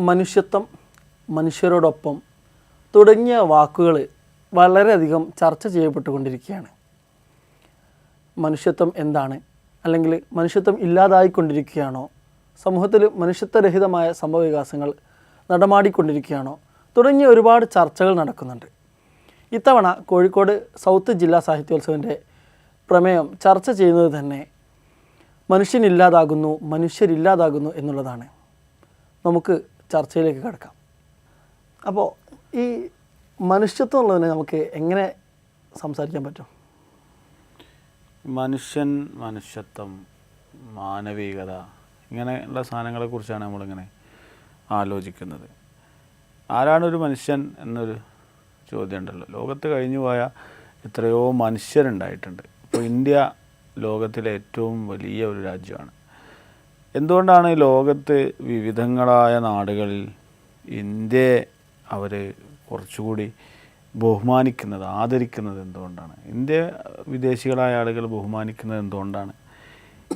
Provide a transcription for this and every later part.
മനുഷ്യത്വം, മനുഷ്യരോടൊപ്പം തുടങ്ങിയ വാക്കുകൾ വളരെയധികം ചർച്ച ചെയ്യപ്പെട്ടുകൊണ്ടിരിക്കുകയാണ്. മനുഷ്യത്വം എന്താണ്, അല്ലെങ്കിൽ മനുഷ്യത്വം ഇല്ലാതായിക്കൊണ്ടിരിക്കുകയാണോ, സമൂഹത്തിൽ മനുഷ്യത്വരഹിതമായ സംഭവവികാസങ്ങൾ നടമാടിക്കൊണ്ടിരിക്കുകയാണോ തുടങ്ങിയ ഒരുപാട് ചർച്ചകൾ നടക്കുന്നുണ്ട്. ഇത്തവണ കോഴിക്കോട് സൗത്ത് ജില്ലാ സാഹിത്യോത്സവത്തിൻ്റെ പ്രമേയം ചർച്ച ചെയ്യുന്നത് തന്നെ മനുഷ്യനില്ലാതാകുന്നു, മനുഷ്യരില്ലാതാകുന്നു എന്നുള്ളതാണ്. നമുക്ക് ചർച്ചയിലേക്ക് കടക്കാം. അപ്പോൾ ഈ മനുഷ്യത്വം ഉള്ളതിനെ നമുക്ക് എങ്ങനെ സംസാരിക്കാൻ പറ്റും? മനുഷ്യത്വം, മാനവികത, ഇങ്ങനെയുള്ള സാധനങ്ങളെക്കുറിച്ചാണ് നമ്മളിങ്ങനെ ആലോചിക്കുന്നത്. ആരാണൊരു മനുഷ്യൻ എന്നൊരു ചോദ്യം ഉണ്ടല്ലോ. ലോകത്ത് കഴിഞ്ഞു പോയ എത്രയോ മനുഷ്യരുണ്ടായിട്ടുണ്ട്. ഇപ്പോൾ ഇന്ത്യ ലോകത്തിലെ ഏറ്റവും വലിയ ഒരു രാജ്യമാണ്. എന്തുകൊണ്ടാണ് ലോകത്ത് വിവിധങ്ങളായ നാടുകളിൽ ഇന്ത്യയെ അവർ കുറച്ചുകൂടി ബഹുമാനിക്കുന്നത്, ആദരിക്കുന്നത് എന്തുകൊണ്ടാണ്? ഇന്ത്യ വിദേശികളായ ആളുകൾ ബഹുമാനിക്കുന്നത് എന്തുകൊണ്ടാണ്?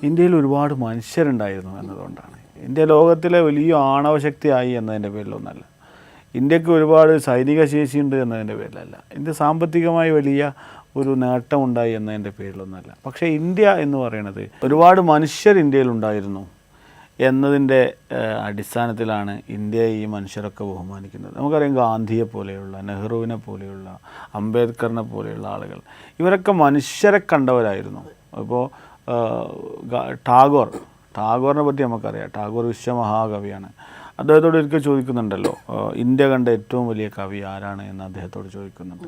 ഇന്ത്യയിൽ ഒരുപാട് മനുഷ്യരുണ്ടായിരുന്നു എന്നതുകൊണ്ടാണ്. ഇന്ത്യ ലോകത്തിലെ വലിയ ആണവശക്തിയായി എന്നതിൻ്റെ പേരിലൊന്നല്ല. ഇന്ത്യക്ക് ഒരുപാട് സൈനിക ശേഷിയുണ്ട് എന്നതിൻ്റെ പേരിലല്ല. ഇന്ത്യ സാമ്പത്തികമായി വലിയ ഒരു നേട്ടമുണ്ടായി എന്നതിൻ്റെ പേരിലൊന്നല്ല. പക്ഷേ ഇന്ത്യ എന്ന് പറയുന്നത് ഒരുപാട് മനുഷ്യർ ഇന്ത്യയിലുണ്ടായിരുന്നു എന്നതിൻ്റെ അടിസ്ഥാനത്തിലാണ് ഇന്ത്യയെ ഈ മനുഷ്യരൊക്കെ ബഹുമാനിക്കുന്നത്. നമുക്കറിയാം, ഗാന്ധിയെ പോലെയുള്ള, നെഹ്റുവിനെ പോലെയുള്ള, അംബേദ്കറിനെ പോലെയുള്ള ആളുകൾ, ഇവരൊക്കെ മനുഷ്യരെ കണ്ടവരായിരുന്നു. ഇപ്പോൾ ടാഗോറിനെ പറ്റി നമുക്കറിയാം. ടാഗോർ വിശ്വമഹാകവിയാണ്. അദ്ദേഹത്തോട് ഒരിക്കൽ ചോദിക്കുന്നുണ്ടല്ലോ, ഇന്ത്യ കണ്ട ഏറ്റവും വലിയ കവി ആരാണ് എന്ന് അദ്ദേഹത്തോട് ചോദിക്കുന്നുണ്ട്.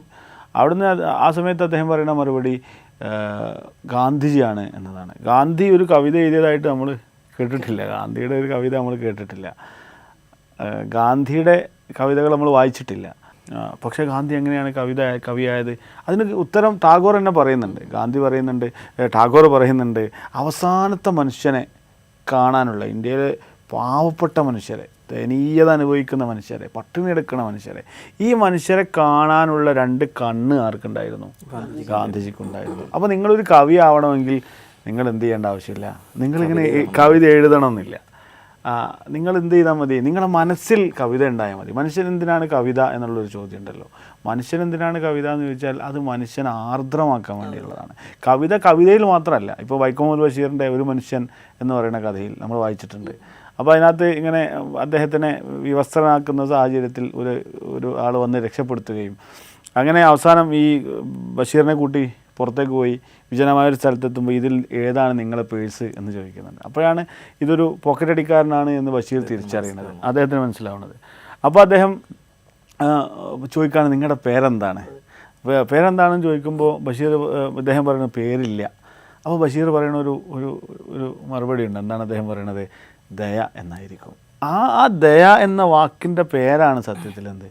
അവിടുന്ന് ആ സമയത്ത് അദ്ദേഹം പറയുന്ന മറുപടി ഗാന്ധിജിയാണ് എന്നതാണ്. ഗാന്ധി ഒരു കവിത എഴുതിയതായിട്ട് നമ്മൾ കേട്ടിട്ടില്ല. ഗാന്ധിയുടെ ഒരു കവിത നമ്മൾ കേട്ടിട്ടില്ല. ഗാന്ധിയുടെ കവിതകൾ നമ്മൾ വായിച്ചിട്ടില്ല. പക്ഷേ ഗാന്ധി എങ്ങനെയാണ് കവിയായത്? അതിന് ഉത്തരം ടാഗോർ തന്നെ പറയുന്നുണ്ട്. ഗാന്ധി പറയുന്നുണ്ട്, ടാഗോർ പറയുന്നുണ്ട്, അവസാനത്തെ മനുഷ്യനെ കാണാനുള്ള, ഇന്ത്യയിലെ പാവപ്പെട്ട മനുഷ്യരെ, ദയനീയത അനുഭവിക്കുന്ന മനുഷ്യരെ, പട്ടിണി എടുക്കുന്ന മനുഷ്യരെ, ഈ മനുഷ്യരെ കാണാനുള്ള 2 കണ്ണ് ആർക്കുണ്ടായിരുന്നു? ഗാന്ധിജിക്കുണ്ടായിരുന്നു. അപ്പോൾ നിങ്ങളൊരു കവി ആവണമെങ്കിൽ നിങ്ങൾ എന്ത് ചെയ്യേണ്ട ആവശ്യമില്ല, നിങ്ങളിങ്ങനെ കവിത എഴുതണമെന്നില്ല. നിങ്ങൾ എന്ത് ചെയ്താൽ മതി, നിങ്ങളുടെ മനസ്സിൽ കവിത ഉണ്ടായാൽ മതി. മനുഷ്യൻ എന്തിനാണ് കവിത എന്നുള്ളൊരു ചോദ്യം ഉണ്ടല്ലോ. മനുഷ്യൻ എന്തിനാണ് കവിത എന്ന് ചോദിച്ചാൽ അത് മനുഷ്യനെ ആർദ്രമാക്കാൻ വേണ്ടിയുള്ളതാണ്. കവിതയിൽ മാത്രമല്ല. ഇപ്പോൾ വൈക്കം മുഹമ്മദ് ബഷീറിൻ്റെ ഒരു മനുഷ്യൻ എന്ന് പറയുന്ന കഥയിൽ നമ്മൾ വായിച്ചിട്ടുണ്ട്. അപ്പോൾ അതിനകത്ത് ഇങ്ങനെ അദ്ദേഹത്തിനെ വിവസ്ത്രനാക്കുന്ന സാഹചര്യത്തിൽ ഒരു ആൾ വന്ന് രക്ഷപ്പെടുത്തുകയും അങ്ങനെ അവസാനം ഈ ബഷീറിനെ കൂട്ടി പുറത്തേക്ക് പോയി വിജനമായൊരു സ്ഥലത്തെത്തുമ്പോൾ ഇതിൽ ഏതാണ് നിങ്ങളെ പേഴ്സ് എന്ന് ചോദിക്കുന്നുണ്ട്. അപ്പോഴാണ് ഇതൊരു പോക്കറ്റ് അടിക്കാരനാണ് എന്ന് ബഷീർ തിരിച്ചറിയുന്നത്, അദ്ദേഹത്തിന് മനസ്സിലാവുന്നത്. അപ്പോൾ അദ്ദേഹം ചോദിക്കുകയാണ്, നിങ്ങളുടെ പേരെന്താണ്? പേരെന്താണെന്ന് ചോദിക്കുമ്പോൾ അദ്ദേഹം പറയുന്നത് പേരില്ല. അപ്പോൾ ബഷീർ പറയുന്ന ഒരു മറുപടി ഉണ്ട്. എന്താണ് അദ്ദേഹം പറയുന്നത്? ദയ എന്നായിരിക്കും. ആ ദയ എന്ന വാക്കിൻ്റെ പേരാണ് സത്യത്തിൽ എന്ത്?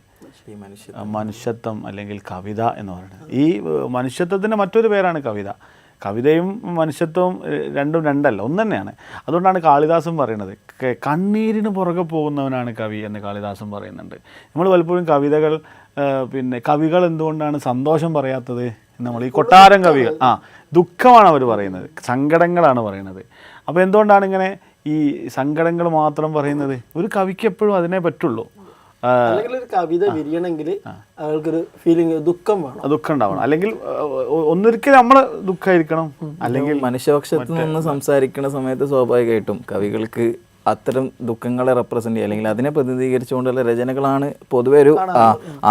മനുഷ്യത്വം അല്ലെങ്കിൽ കവിത എന്ന് പറയുന്നത്. ഈ മനുഷ്യത്വത്തിൻ്റെ മറ്റൊരു പേരാണ് കവിത. കവിതയും മനുഷ്യത്വവും രണ്ടല്ല, ഒന്ന് തന്നെയാണ്. അതുകൊണ്ടാണ് കാളിദാസൻ പറയുന്നത്, കണ്ണീരിന് പുറകെ പോകുന്നവനാണ് കവി എന്ന് കാളിദാസൻ പറയുന്നുണ്ട്. നമ്മൾ പലപ്പോഴും കവികൾ എന്തുകൊണ്ടാണ് സന്തോഷം പറയാത്തത്? നമ്മൾ ഈ കൊട്ടാരം കവികൾ ദുഃഖമാണ് അവർ പറയുന്നത്, സങ്കടങ്ങളാണ് പറയുന്നത്. അപ്പോൾ എന്തുകൊണ്ടാണ് ഇങ്ങനെ ഈ സങ്കടങ്ങൾ മാത്രം പറയുന്നത്? ഒരു കവിക്ക് എപ്പോഴും അതിനെ പറ്റുള്ളൂ. അല്ലെങ്കിൽ ഒരു കവിത വിരിയണമെങ്കിൽ അയാൾക്കൊരു ഫീലിംഗ്, ദുഃഖം ഉണ്ടാവണം. അല്ലെങ്കിൽ ഒന്നൊരിക്കലും നമ്മളെ ദുഃഖമായിരിക്കണം. അല്ലെങ്കിൽ മനുഷ്യപക്ഷത്തിൽ നിന്ന് സംസാരിക്കുന്ന സമയത്ത് സ്വാഭാവികമായിട്ടും കവികൾക്ക് അത്തരം ദുഃഖങ്ങളെ റെപ്രസെൻ്റ് ചെയ്യുക അല്ലെങ്കിൽ അതിനെ പ്രതിനിധീകരിച്ചുകൊണ്ടുള്ള രചനകളാണ് പൊതുവെ ഒരു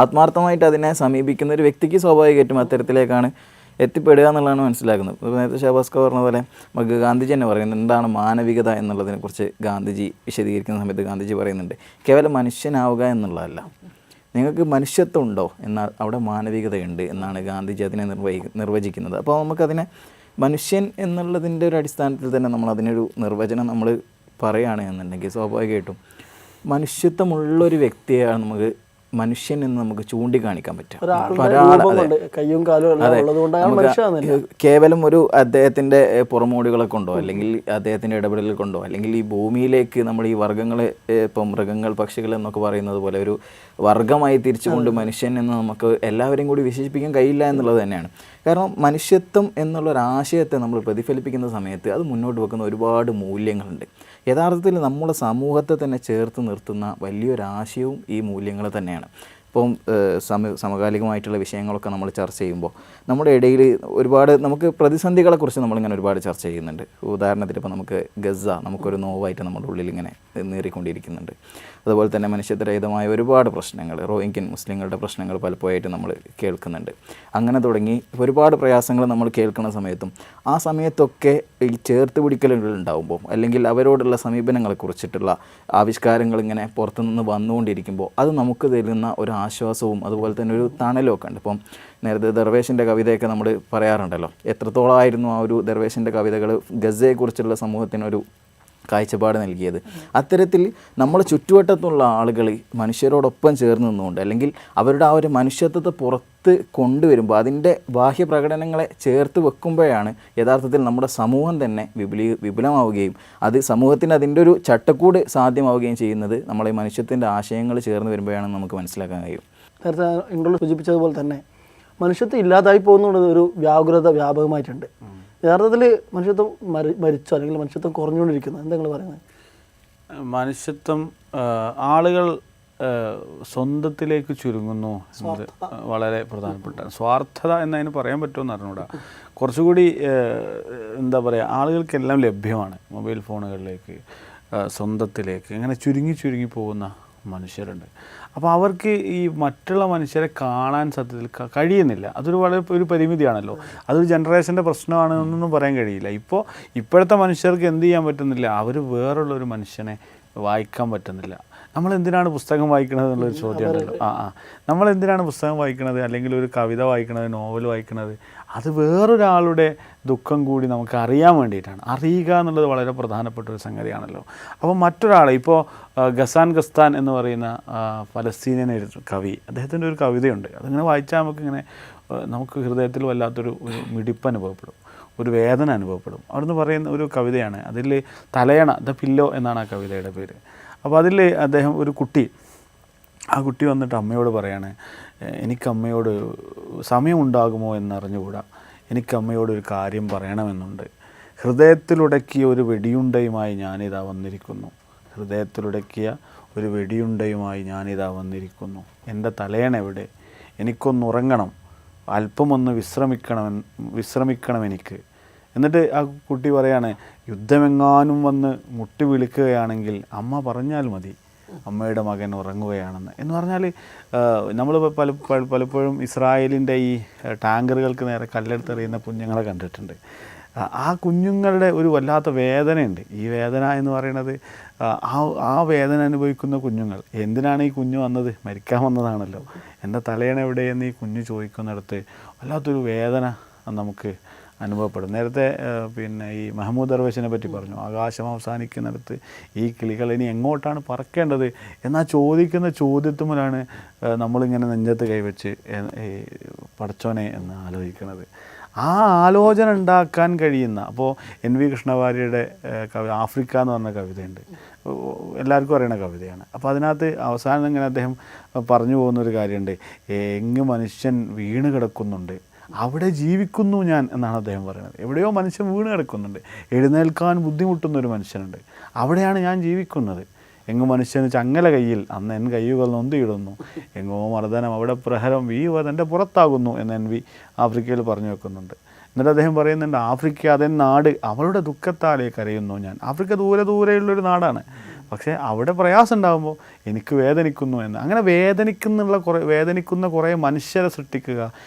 ആത്മാർത്ഥമായിട്ട് അതിനെ സമീപിക്കുന്ന ഒരു വ്യക്തിക്ക് സ്വാഭാവികമായിട്ടും അത്തരത്തിലേക്കാണ് എത്തിപ്പെടുക എന്നുള്ളതാണ് മനസ്സിലാക്കുന്നത്. നേരത്തെ ഷഹബാസ്ക പറഞ്ഞ പോലെ നമുക്ക് ഗാന്ധിജി തന്നെ പറയുന്നത് എന്താണ് മാനവികത എന്നുള്ളതിനെക്കുറിച്ച് ഗാന്ധിജി വിശദീകരിക്കുന്ന സമയത്ത് ഗാന്ധിജി പറയുന്നുണ്ട്, കേവലം മനുഷ്യനാവുക എന്നുള്ളതല്ല, നിങ്ങൾക്ക് മനുഷ്യത്വം ഉണ്ടോ എന്നാൽ അവിടെ മാനവികതയുണ്ട് എന്നാണ് ഗാന്ധിജി അതിനെ നിർവചിക്കുന്നത്. അപ്പോൾ നമുക്കതിനെ മനുഷ്യൻ എന്നുള്ളതിൻ്റെ ഒരു അടിസ്ഥാനത്തിൽ തന്നെ നമ്മൾ അതിനൊരു നിർവചനം നമ്മൾ പറയുകയാണ് എന്നുണ്ടെങ്കിൽ സ്വാഭാവികമായിട്ടും മനുഷ്യത്വമുള്ളൊരു വ്യക്തിയാണ് നമുക്ക് മനുഷ്യൻ എന്ന് നമുക്ക് ചൂണ്ടിക്കാണിക്കാൻ പറ്റും. കേവലം ഒരു അദ്ദേഹത്തിൻ്റെ പുറമോടികളെ കൊണ്ടോ അല്ലെങ്കിൽ അദ്ദേഹത്തിൻ്റെ ഇടപെടലുകൾ കൊണ്ടോ അല്ലെങ്കിൽ ഈ ഭൂമിയിലേക്ക് നമ്മൾ ഈ വർഗ്ഗങ്ങളെ, ഇപ്പം മൃഗങ്ങൾ, പക്ഷികൾ എന്നൊക്കെ പറയുന്നത് പോലെ ഒരു വർഗ്ഗമായി തിരിച്ചുകൊണ്ട് മനുഷ്യൻ എന്ന് നമുക്ക് എല്ലാവരെയും കൂടി വിശേഷിപ്പിക്കാൻ കഴിയില്ല എന്നുള്ളത് തന്നെയാണ്. കാരണം മനുഷ്യത്വം എന്നുള്ളൊരാശയത്തെ നമ്മൾ പ്രതിഫലിപ്പിക്കുന്ന സമയത്ത് അത് മുന്നോട്ട് വെക്കുന്ന ഒരുപാട് മൂല്യങ്ങളുണ്ട്. യഥാർത്ഥത്തിൽ നമ്മുടെ സമൂഹത്തെ തന്നെ ചേർത്ത് നിർത്തുന്ന വലിയൊരാശയവും ഈ മൂല്യങ്ങൾ തന്നെയാണ്. ഇപ്പം സമകാലികമായിട്ടുള്ള വിഷയങ്ങളൊക്കെ നമ്മൾ ചർച്ച ചെയ്യുമ്പോൾ നമ്മുടെ ഇടയിൽ ഒരുപാട് നമുക്ക് പ്രതിസന്ധികളെക്കുറിച്ച് നമ്മളിങ്ങനെ ഒരുപാട് ചർച്ച ചെയ്യുന്നുണ്ട്. ഉദാഹരണത്തിന് ഇപ്പോൾ നമുക്ക് ഗസ നമുക്കൊരു നോവായിട്ട് നമ്മുടെ ഉള്ളിൽ ഇങ്ങനെ നേറിക്കൊണ്ടിരിക്കുന്നുണ്ട്. അതുപോലെ തന്നെ മനുഷ്യത്വരഹിതമായ ഒരുപാട് പ്രശ്നങ്ങൾ, റോഹിംഗ്യൻ മുസ്ലിങ്ങളുടെ പ്രശ്നങ്ങൾ പലപ്പോഴായിട്ട് നമ്മൾ കേൾക്കുന്നുണ്ട്. അങ്ങനെ തുടങ്ങി ഒരുപാട് പ്രയാസങ്ങൾ നമ്മൾ കേൾക്കുന്ന സമയത്തും ആ സമയത്തൊക്കെ ഈ ചേർത്ത് പിടിക്കലുകൾ ഉണ്ടാകുമ്പോൾ അല്ലെങ്കിൽ അവരോടുള്ള സമീപനങ്ങളെക്കുറിച്ചിട്ടുള്ള ആവിഷ്കാരങ്ങൾ ഇങ്ങനെ പുറത്തുനിന്ന് വന്നുകൊണ്ടിരിക്കുമ്പോൾ അത് നമുക്ക് തരുന്ന ഒരു ആശ്വാസവും അതുപോലെ തന്നെ ഒരു തണലും ഒക്കെ ഉണ്ട്. ഇപ്പം നേരത്തെ ദർവേഷിൻ്റെ കവിതയൊക്കെ നമ്മൾ പറയാറുണ്ടല്ലോ, എത്രത്തോളമായിരുന്നു ആ ഒരു ദർവേഷിൻ്റെ കവിതകൾ ഗസയെക്കുറിച്ചുള്ള സമൂഹത്തിനൊരു കാഴ്ചപ്പാട് നൽകിയത്. അത്തരത്തിൽ നമ്മുടെ ചുറ്റുവട്ടത്തുള്ള ആളുകൾ മനുഷ്യരോടൊപ്പം ചേർന്ന് നിന്നുകൊണ്ട് അല്ലെങ്കിൽ അവരുടെ ആ ഒരു മനുഷ്യത്വത്തെ പുറത്ത് കൊണ്ടുവരുമ്പോൾ അതിൻ്റെ ബാഹ്യ പ്രകടനങ്ങളെ ചേർത്ത് വെക്കുമ്പോഴാണ് യഥാർത്ഥത്തിൽ നമ്മുടെ സമൂഹം തന്നെ വിപുലമാവുകയും അത് സമൂഹത്തിന് അതിൻ്റെ ഒരു ചട്ടക്കൂട് സാധ്യമാവുകയും ചെയ്യുന്നത് നമ്മളെ മനുഷ്യത്തിൻ്റെ ആശയങ്ങൾ ചേർന്ന് വരുമ്പോഴാണെന്ന് നമുക്ക് മനസ്സിലാക്കാൻ കഴിയും. നേരത്തെ ഇൻട്രോയിൽ സൂചിപ്പിച്ചതുപോലെ തന്നെ മനുഷ്യത്വം ഇല്ലാതായി പോകുന്നുള്ള ഒരു വ്യാകുലത വ്യാപകമായിട്ടുണ്ട്. യഥാർത്ഥത്തിൽ മനുഷ്യത്വം മരിച്ചോ അല്ലെങ്കിൽ മനുഷ്യത്വം കുറഞ്ഞുകൊണ്ടിരിക്കുന്നു, എന്താ നിങ്ങൾ പറയുന്നത്? മനുഷ്യത്വം ആളുകൾ സ്വന്തത്തിലേക്ക് ചുരുങ്ങുന്നു എന്നത് വളരെ പ്രധാനപ്പെട്ട സ്വാർത്ഥത എന്നതിന് പറയാൻ പറ്റുമെന്ന് അറിഞ്ഞൂടാ. കുറച്ചുകൂടി എന്താ പറയുക, ആളുകൾക്കെല്ലാം ലഭ്യമാണ് മൊബൈൽ ഫോണുകളിലേക്ക്, സ്വന്തത്തിലേക്ക്, ഇങ്ങനെ ചുരുങ്ങി പോകുന്ന മനുഷ്യരുണ്ട്. അപ്പോൾ അവർക്ക് ഈ മറ്റുള്ള മനുഷ്യരെ കാണാൻ സത്യത്തിൽ കഴിയുന്നില്ല. അതൊരു വളരെ ഒരു പരിമിതിയാണല്ലോ. അതൊരു ജനറേഷൻ്റെ പ്രശ്നമാണ് എന്നൊന്നും പറയാൻ കഴിയില്ല. ഇപ്പോഴത്തെ മനുഷ്യർക്ക് എന്ത് ചെയ്യാൻ പറ്റുന്നില്ല, അവർ വേറുള്ളൊരു മനുഷ്യനെ വായിക്കാൻ പറ്റുന്നില്ല. നമ്മളെന്തിനാണ് പുസ്തകം വായിക്കുന്നത് എന്നുള്ളൊരു ചോദ്യം ഉണ്ടല്ലോ. നമ്മളെന്തിനാണ് പുസ്തകം വായിക്കുന്നത്, അല്ലെങ്കിൽ ഒരു കവിത വായിക്കുന്നത്, നോവൽ വായിക്കുന്നത്? അത് വേറൊരാളുടെ ദുഃഖം കൂടി നമുക്ക് അറിയാൻ വേണ്ടിയിട്ടാണ്. അറിയുക എന്നുള്ളത് വളരെ പ്രധാനപ്പെട്ട ഒരു സംഗതിയാണല്ലോ. അപ്പോൾ മറ്റൊരാളെ ഇപ്പോൾ ഗസാൻ ഗസ്താൻ എന്ന് പറയുന്ന പലസ്തീനിയൻ കവി, അദ്ദേഹത്തിൻ്റെ ഒരു കവിതയുണ്ട്. അതിങ്ങനെ വായിച്ചാൽ നമുക്ക് ഹൃദയത്തിൽ വല്ലാത്തൊരു മിടിപ്പ് അനുഭവപ്പെടും, ഒരു വേദന അനുഭവപ്പെടും. അവിടുന്ന് പറയുന്ന ഒരു കവിതയാണ്. അതിൽ തലയണ ദ പില്ലോ എന്നാണ് ആ കവിതയുടെ പേര്. അപ്പോൾ അതിൽ അദ്ദേഹം ആ കുട്ടി വന്നിട്ട് അമ്മയോട് പറയാണ്, എനിക്കമ്മയോട് സമയമുണ്ടാകുമോ എന്നറിഞ്ഞുകൂടാ, എനിക്കമ്മയോടൊരു കാര്യം പറയണമെന്നുണ്ട്. ഹൃദയത്തിലുടക്കിയ ഒരു വെടിയുണ്ടയുമായി ഞാനിതാ വന്നിരിക്കുന്നു. ഹൃദയത്തിലുടക്കിയ ഒരു വെടിയുണ്ടയുമായി ഞാനിതാ വന്നിരിക്കുന്നു. എൻ്റെ തലയണ എവിടെ? എനിക്കൊന്നുറങ്ങണം, അല്പമൊന്ന് വിശ്രമിക്കണം എനിക്ക്. എന്നിട്ട് ആ കുട്ടി പറയാണ്, യുദ്ധമെങ്ങാനും വന്ന് മുട്ടി വിളിക്കുകയാണെങ്കിൽ അമ്മ പറഞ്ഞാൽ മതി, അമ്മയുടെ മകൻ ഉറങ്ങുകയാണെന്ന്. എന്ന് പറഞ്ഞാൽ നമ്മൾ പലപ്പോഴും ഇസ്രായേലിൻ്റെ ഈ ടാങ്കറുകൾക്ക് നേരെ കല്ലെടുത്തെറിയുന്ന കുഞ്ഞുങ്ങളെ കണ്ടിട്ടുണ്ട്. ആ കുഞ്ഞുങ്ങളുടെ ഒരു വല്ലാത്ത വേദനയുണ്ട്. ഈ വേദന എന്ന് പറയുന്നത് ആ വേദന അനുഭവിക്കുന്ന കുഞ്ഞുങ്ങൾ. എന്തിനാണ് ഈ കുഞ്ഞ് വന്നത്? മരിക്കാൻ വന്നതാണല്ലോ. എൻ്റെ തലയണ എവിടെയെന്ന് ഈ കുഞ്ഞ് ചോദിക്കുന്നിടത്ത് വല്ലാത്തൊരു വേദന നമുക്ക് അനുഭവപ്പെടും. നേരത്തെ ഈ മഹമ്മൂദ് ദർവേഷിനെ പറ്റി പറഞ്ഞു, ആകാശം അവസാനിക്കുന്നിടത്ത് ഈ കിളികൾ ഇനി എങ്ങോട്ടാണ് പറക്കേണ്ടത് എന്നാ ചോദിക്കുന്ന ചോദ്യത്തുമ്പോഴാണ് നമ്മളിങ്ങനെ നെഞ്ചത്ത് കൈവച്ച് പടച്ചോനെ എന്ന് ആലോചിക്കുന്നത്. ആ ആലോചന ഉണ്ടാക്കാൻ കഴിയുന്ന, അപ്പോൾ എൻ വി കൃഷ്ണവാര്യരുടെ ആഫ്രിക്ക എന്ന് പറഞ്ഞ കവിതയുണ്ട്, എല്ലാവർക്കും അറിയുന്ന കവിതയാണ്. അപ്പോൾ അതിനകത്ത് അവസാനം ഇങ്ങനെ അദ്ദേഹം പറഞ്ഞു പോകുന്നൊരു കാര്യമുണ്ട്, എങ്ങ് മനുഷ്യൻ വീണ് കിടക്കുന്നുണ്ട് അവിടെ ജീവിക്കുന്നു ഞാൻ എന്നാണ് അദ്ദേഹം പറയുന്നത്. എവിടെയോ മനുഷ്യൻ വീണ് കിടക്കുന്നുണ്ട്, എഴുന്നേൽക്കാൻ ബുദ്ധിമുട്ടുന്നൊരു മനുഷ്യനുണ്ട്, അവിടെയാണ് ഞാൻ ജീവിക്കുന്നത്. എങ്ങും മനുഷ്യന് ചങ്ങല കയ്യിൽ അന്ന് എൻ കയ്യുകൾ നൊന്തിയിടുന്നു, എങ്ങോ മർദ്ദനം അവിടെ പ്രഹരം വീവതെൻ്റെ പുറത്താകുന്നു എന്ന് എൻ വി ആഫ്രിക്കയിൽ പറഞ്ഞു വെക്കുന്നുണ്ട്. എന്നിട്ട് അദ്ദേഹം പറയുന്നുണ്ട്, ആഫ്രിക്ക അതെൻ നാട് അവളുടെ ദുഃഖത്താലേ കരയുന്നു ഞാൻ. ആഫ്രിക്ക ദൂരെയുള്ളൊരു നാടാണ്, പക്ഷേ അവിടെ പ്രയാസം ഉണ്ടാകുമ്പോൾ എനിക്ക് വേദനിക്കുന്നു എന്ന്. അങ്ങനെ വേദനിക്കുന്ന കുറേ മനുഷ്യരെ സൃഷ്ടിക്കുക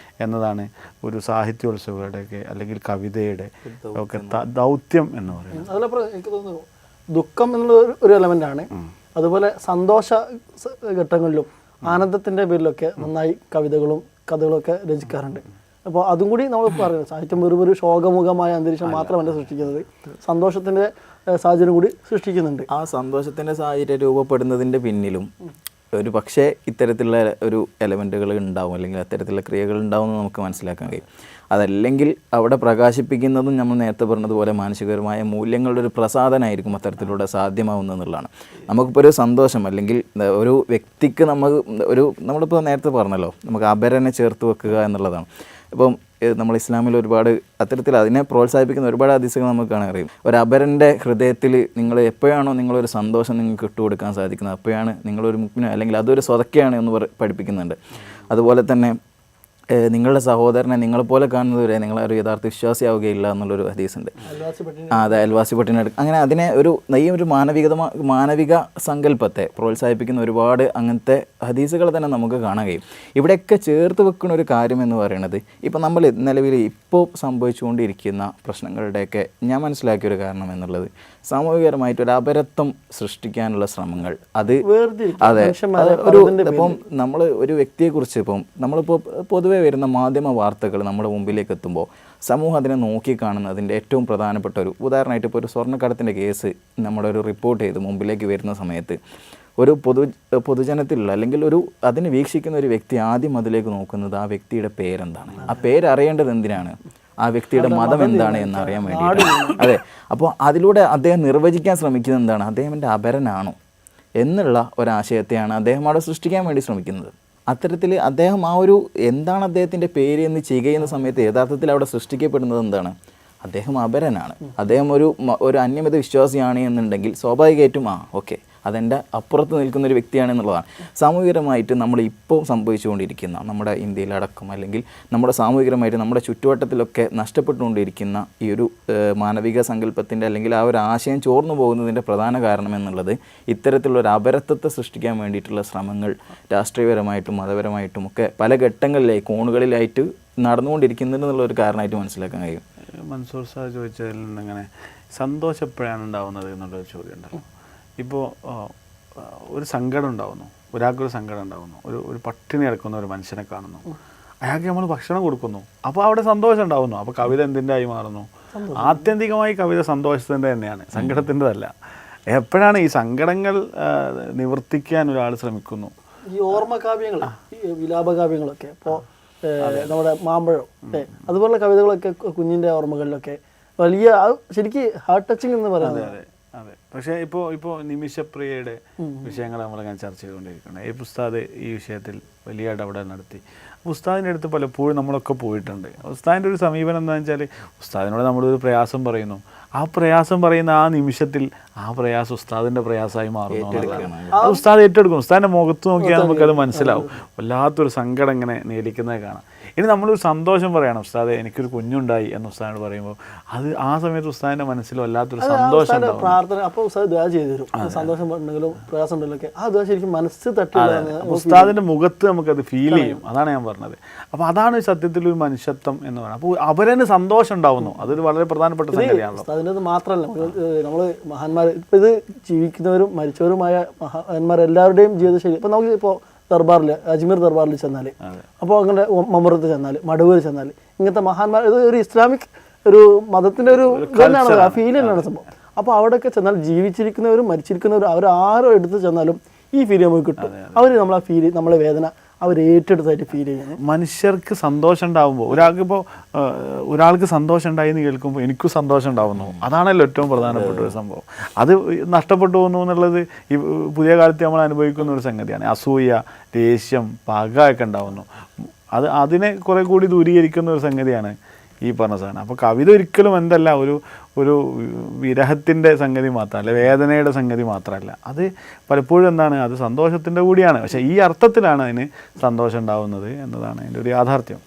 എന്നതാണ് ഒരു സാഹിത്യോത്സവങ്ങളുടെയൊക്കെ അല്ലെങ്കിൽ കവിതയുടെ ഒക്കെ ദൗത്യം എന്ന് പറയുന്നത്. അതിലപ്പുറം എനിക്ക് തോന്നുന്നു ദുഃഖം എന്നുള്ള ഒരു എലമെൻ്റാണ്. അതുപോലെ സന്തോഷ ഘട്ടങ്ങളിലും ആനന്ദത്തിൻ്റെ പേരിലൊക്കെ നന്നായി കവിതകളും കഥകളൊക്കെ രചിക്കാറുണ്ട്. അപ്പോൾ അതും കൂടി നമ്മൾ പറയുന്നത്, സാഹിത്യം വെറും ശോകമുഖമായ അന്തരീക്ഷം മാത്രമല്ല സൃഷ്ടിക്കുന്നത്, സന്തോഷത്തിൻ്റെ സാഹചര്യം കൂടി സൃഷ്ടിക്കുന്നുണ്ട്. ആ സന്തോഷത്തിൻ്റെ സാഹചര്യം രൂപപ്പെടുന്നതിൻ്റെ പിന്നിലും ഒരു പക്ഷേ ഇത്തരത്തിലുള്ള ഒരു എലമെൻറ്റുകൾ ഉണ്ടാവും, അല്ലെങ്കിൽ അത്തരത്തിലുള്ള ക്രിയകൾ ഉണ്ടാവും എന്ന് നമുക്ക് മനസ്സിലാക്കാൻ കഴിയും. അതല്ലെങ്കിൽ അവിടെ പ്രകാശിപ്പിക്കുന്നതും നമ്മൾ നേരത്തെ പറഞ്ഞതുപോലെ മാനസികപരമായ മൂല്യങ്ങളുടെ ഒരു പ്രസാദനമായിരിക്കും അത്തരത്തിലൂടെ സാധ്യമാവുന്നതെന്നുള്ളതാണ്. നമുക്കിപ്പോൾ ഒരു സന്തോഷം അല്ലെങ്കിൽ ഒരു വ്യക്തിക്ക് നമ്മളിപ്പോൾ നേരത്തെ പറഞ്ഞല്ലോ, നമുക്ക് അപരനെ ചേർത്ത് വെക്കുക എന്നുള്ളതാണ്. ഇപ്പം നമ്മൾ ഇസ്ലാമിൽ ഒരുപാട് അത്തരത്തിൽ അതിനെ പ്രോത്സാഹിപ്പിക്കുന്ന ഒരുപാട് ഹദീസുകൾ നമുക്ക് കാണാൻ കഴിയും. ഒരു അപരൻ്റെ ഹൃദയത്തിൽ നിങ്ങൾ എപ്പോഴാണോ നിങ്ങളൊരു സന്തോഷം നിങ്ങൾക്ക് ഇട്ടുകൊടുക്കാൻ സാധിക്കുന്നത്, അപ്പോഴാണ് നിങ്ങളൊരു മുഅ്മിനോ അല്ലെങ്കിൽ അതൊരു സ്വതക്കയാണ് എന്ന് പഠിപ്പിക്കുന്നുണ്ട്. അതുപോലെ തന്നെ നിങ്ങളുടെ സഹോദരനെ നിങ്ങളെപ്പോലെ കാണുന്നതുവരെ നിങ്ങളൊരു യഥാർത്ഥ വിശ്വാസിയാവുകയില്ല എന്നുള്ളൊരു ഹദീസുണ്ട്. അതെ, അയൽവാസി പട്ടിണി എടുക്കുക. അങ്ങനെ അതിനെ ഈ ഒരു മാനവിക സങ്കല്പത്തെ പ്രോത്സാഹിപ്പിക്കുന്ന ഒരുപാട് അങ്ങനത്തെ ഹദീസുകൾ തന്നെ നമുക്ക് കാണാൻ കഴിയും. ഇവിടെയൊക്കെ ചേർത്ത് വെക്കുന്ന ഒരു കാര്യം എന്ന് പറയുന്നത് ഇപ്പം നമ്മൾ നിലവിൽ ഇപ്പോൾ സംഭവിച്ചുകൊണ്ടിരിക്കുന്ന പ്രശ്നങ്ങളുടെയൊക്കെ ഞാൻ മനസ്സിലാക്കിയൊരു കാരണം എന്നുള്ളത് സാമൂഹികപരമായിട്ട് ഒരു അപരത്വം സൃഷ്ടിക്കാനുള്ള ശ്രമങ്ങൾ. അത് അതെ, ഒരു ഇപ്പം നമ്മൾ ഒരു വ്യക്തിയെക്കുറിച്ച് ഇപ്പം നമ്മളിപ്പോൾ പൊതുവെ വരുന്ന മാധ്യമ വാർത്തകൾ നമ്മുടെ മുമ്പിലേക്ക് എത്തുമ്പോൾ സമൂഹം അതിനെ നോക്കിക്കാണുന്ന അതിൻ്റെ ഏറ്റവും പ്രധാനപ്പെട്ട ഒരു ഉദാഹരണമായിട്ട് ഇപ്പോൾ ഒരു സ്വർണ്ണക്കടത്തിൻ്റെ കേസ് നമ്മളൊരു റിപ്പോർട്ട് ചെയ്ത് മുമ്പിലേക്ക് വരുന്ന സമയത്ത് ഒരു പൊതുജനത്തിലുള്ള അല്ലെങ്കിൽ അതിനെ വീക്ഷിക്കുന്ന ഒരു വ്യക്തി ആദ്യം അതിലേക്ക് നോക്കുന്നത് ആ വ്യക്തിയുടെ പേരെന്താണ്, ആ പേരറിയേണ്ടത് എന്തിനാണ്, ആ വ്യക്തിയുടെ മതം എന്താണ് എന്നറിയാൻ വേണ്ടിയിട്ടാണ്. അതെ, അപ്പോൾ അതിലൂടെ അദ്ദേഹം നിർവചിക്കാൻ ശ്രമിക്കുന്നത് എന്താണ്, അദ്ദേഹം എൻ്റെ അപരനാണോ എന്നുള്ള ഒരാശയത്തെയാണ് അദ്ദേഹം അവിടെ സൃഷ്ടിക്കാൻ വേണ്ടി ശ്രമിക്കുന്നത്. അത്തരത്തിൽ അദ്ദേഹം എന്താണ് അദ്ദേഹത്തിൻ്റെ പേര് എന്ന് ചെയ്യുന്ന സമയത്ത് യഥാർത്ഥത്തിൽ അവിടെ സൃഷ്ടിക്കപ്പെടുന്നത് എന്താണ്, അദ്ദേഹം അപരനാണ്. അദ്ദേഹം ഒരു അന്യമത വിശ്വാസിയാണ് എന്നുണ്ടെങ്കിൽ സ്വാഭാവികമായിട്ടും ഓക്കെ അതെൻ്റെ അപ്പുറത്ത് നിൽക്കുന്നൊരു വ്യക്തിയാണെന്നുള്ളതാണ്. സാമൂഹികമായിട്ട് നമ്മൾ ഇപ്പോൾ സംഭവിച്ചുകൊണ്ടിരിക്കുന്ന നമ്മുടെ ഇന്ത്യയിലടക്കം അല്ലെങ്കിൽ നമ്മുടെ സാമൂഹികമായിട്ട് നമ്മുടെ ചുറ്റുവട്ടത്തിലൊക്കെ നഷ്ടപ്പെട്ടുകൊണ്ടിരിക്കുന്ന ഈ ഒരു മാനവിക സങ്കല്പത്തിൻ്റെ അല്ലെങ്കിൽ ആ ഒരു ആശയം ചോർന്നു പോകുന്നതിൻ്റെ പ്രധാന കാരണം എന്നുള്ളത് ഇത്തരത്തിലുള്ളൊരു അപരത്വത്തെ സൃഷ്ടിക്കാൻ വേണ്ടിയിട്ടുള്ള ശ്രമങ്ങൾ രാഷ്ട്രീയപരമായിട്ടും മതപരമായിട്ടും ഒക്കെ പല ഘട്ടങ്ങളിലായി കോണുകളിലായിട്ട് നടന്നുകൊണ്ടിരിക്കുന്നുണ്ടെന്നുള്ളൊരു കാരണമായിട്ട് മനസ്സിലാക്കാൻ കഴിയും. മൻസൂർ സാർ ചോദിച്ചതിൽ നിന്നിങ്ങനെ സന്തോഷം എപ്പോഴാണ് ഉണ്ടാവുന്നത് എന്നുള്ളൊരു ചോദ്യം ഉണ്ടല്ലോ. ഇപ്പോൾ ഒരു സങ്കടം ഉണ്ടാവുന്നു, ഒരാൾക്കൊരു സങ്കടം ഉണ്ടാവുന്നു, ഒരു പട്ടിണി കിടക്കുന്ന ഒരു മനുഷ്യനെ കാണുന്നു, അയാൾക്ക് നമ്മൾ ഭക്ഷണം കൊടുക്കുന്നു, അപ്പോൾ അവിടെ സന്തോഷം ഉണ്ടാവുന്നു. അപ്പോൾ കവിത എന്തിൻ്റെ ആയി മാറുന്നു? ആത്യന്തികമായി കവിത സന്തോഷത്തിൻ്റെ തന്നെയാണ്, സങ്കടത്തിൻ്റെതല്ല. എപ്പോഴാണ് ഈ സങ്കടങ്ങൾ നിവർത്തിക്കാൻ ഒരാൾ ശ്രമിക്കുന്നു? ഈ ഓർമ്മകാവ്യങ്ങൾ, ഈ വിലാപകാവ്യങ്ങളൊക്കെ ഇപ്പോൾ നമ്മുടെ മാമ്പഴം അതുപോലുള്ള കവിതകളൊക്കെ കുഞ്ഞിൻ്റെ ഓർമ്മകളിലൊക്കെ വലിയ ശരിക്കും ഹാർട്ട് ടച്ചിങ് എന്ന് പറയുന്നത്. അതെ, പക്ഷേ ഇപ്പോൾ നിമിഷപ്രിയയുടെ വിഷയങ്ങൾ നമ്മളിങ്ങനെ ചർച്ച ചെയ്തുകൊണ്ടിരിക്കുന്നത്. ഈ ഉസ്താദ് ഈ വിഷയത്തിൽ വലിയ ഇടപെടൽ നടത്തി. ഉസ്താദിൻ്റെ അടുത്ത് പലപ്പോഴും നമ്മളൊക്കെ പോയിട്ടുണ്ട്. ഉസ്താദിൻ്റെ ഒരു സമീപനം എന്താണെന്ന് വെച്ചാൽ ഉസ്താദിനോട് നമ്മളൊരു പ്രയാസം പറയുന്നു, ആ പ്രയാസം പറയുന്ന ആ നിമിഷത്തിൽ ആ പ്രയാസം ഉസ്താദിൻ്റെ പ്രയാസമായി മാറുന്നു. ഉസ്താദ് ഏറ്റെടുക്കും. ഉസ്താദിൻ്റെ മുഖത്ത് നോക്കിയാൽ നമുക്കത് മനസ്സിലാവും. വല്ലാത്തൊരു സങ്കടം ഇങ്ങനെ നേരിക്കുന്നത് കാണാം. ഇനി നമ്മളൊരു സന്തോഷം പറയണം, ഉസ്താദെ എനിക്കൊരു കുഞ്ഞുണ്ടായി എന്ന് ഉസ്താദിനോട് പറയുമ്പോൾ അത് ആ സമയത്ത് ഉസ്താദിൻ്റെ മനസ്സിൽ വല്ലാത്തൊരു സന്തോഷം പ്രാർത്ഥന. അപ്പോൾ ഉസ്താദ് ദുആ ചെയ്തു തരും. സന്തോഷം ഉണ്ടെങ്കിലും പ്രയാസം ഉണ്ടെങ്കിലൊക്കെ ആ ദുആ ശരിക്കും മനസ്സ് തട്ടി ഉസ്താദിൻ്റെ മുഖത്ത് നമുക്കത് ഫീൽ ചെയ്യും. അതാണ് ഞാൻ പറഞ്ഞത്. അപ്പോൾ അതാണ് സത്യത്തിലൊരു മനുഷ്യത്വം എന്ന് പറയുന്നത്. അപ്പോൾ അവരന് സന്തോഷം ഉണ്ടാവുന്നു. അതൊരു വളരെ പ്രധാനപ്പെട്ട സംഗതിയാണല്ലോ. ഉസ്താദിൻ്റെ മാത്രമല്ല, നമ്മൾ മഹാന്മാർ ഇപ്പോൾ ഇത് ജീവിക്കുന്നവരും മരിച്ചവരുമായ മഹാന്മാരെല്ലാവരുടെയും ജീവിതശൈലി ഇപ്പോൾ നമുക്ക് ഇപ്പോൾ ദർബാറിൽ അജ്മീർ ദർബാറിൽ ചെന്നാൽ, അപ്പോൾ അങ്ങനെ മമ്പുറത്ത് ചെന്നാൽ, മടവൂർ ചെന്നാൽ, ഇങ്ങനത്തെ മഹാന്മാർ ഇത് ഒരു ഇസ്ലാമിക് ഒരു മതത്തിൻ്റെ ഒരു തന്നെയാണ്, ആ ഫീൽ തന്നെയാണ് സംഭവം. അപ്പോൾ അവിടെയൊക്കെ ചെന്നാൽ ജീവിച്ചിരിക്കുന്നവരും മരിച്ചിരിക്കുന്നവരും അവരാരോ എടുത്ത് ചെന്നാലും ഈ ഫീൽ നമുക്ക് കിട്ടും. അവർ നമ്മളെ ഫീൽ, നമ്മളെ വേദന അവർ ഏറ്റെടുത്തായിട്ട് ഫീൽ ചെയ്യുന്നു. മനുഷ്യർക്ക് സന്തോഷം ഉണ്ടാകുമ്പോൾ ഒരാൾക്ക് സന്തോഷം ഉണ്ടായി എന്ന് കേൾക്കുമ്പോൾ എനിക്കും സന്തോഷം ഉണ്ടാവുന്നു. അതാണല്ലോ ഏറ്റവും പ്രധാനപ്പെട്ട ഒരു സംഭവം. അത് നഷ്ടപ്പെട്ടു പോകുന്നു എന്നുള്ളത് ഈ പുതിയ കാലത്ത് നമ്മൾ അനുഭവിക്കുന്ന ഒരു സംഗതിയാണ്. അസൂയ, ദേഷ്യം, പക ഒക്കെ ഉണ്ടാവുന്നു. അതിനെ കുറെ കൂടി ദൂരീകരിക്കുന്ന ഒരു സംഗതിയാണ് ഈ പറഞ്ഞ സാധനം. അപ്പോൾ കവിത ഒരിക്കലും എന്തല്ല ഒരു വിരഹത്തിൻ്റെ സംഗതി മാത്രമല്ല, വേദനയുടെ സംഗതി മാത്രമല്ല. അത് പലപ്പോഴും എന്താണ്, അത് സന്തോഷത്തിൻ്റെ കൂടിയാണ്. പക്ഷേ ഈ അർത്ഥത്തിലാണ് അതിന് സന്തോഷം ഉണ്ടാവുന്നത് എന്നതാണ് അതിൻ്റെ ഒരു യാഥാർത്ഥ്യം.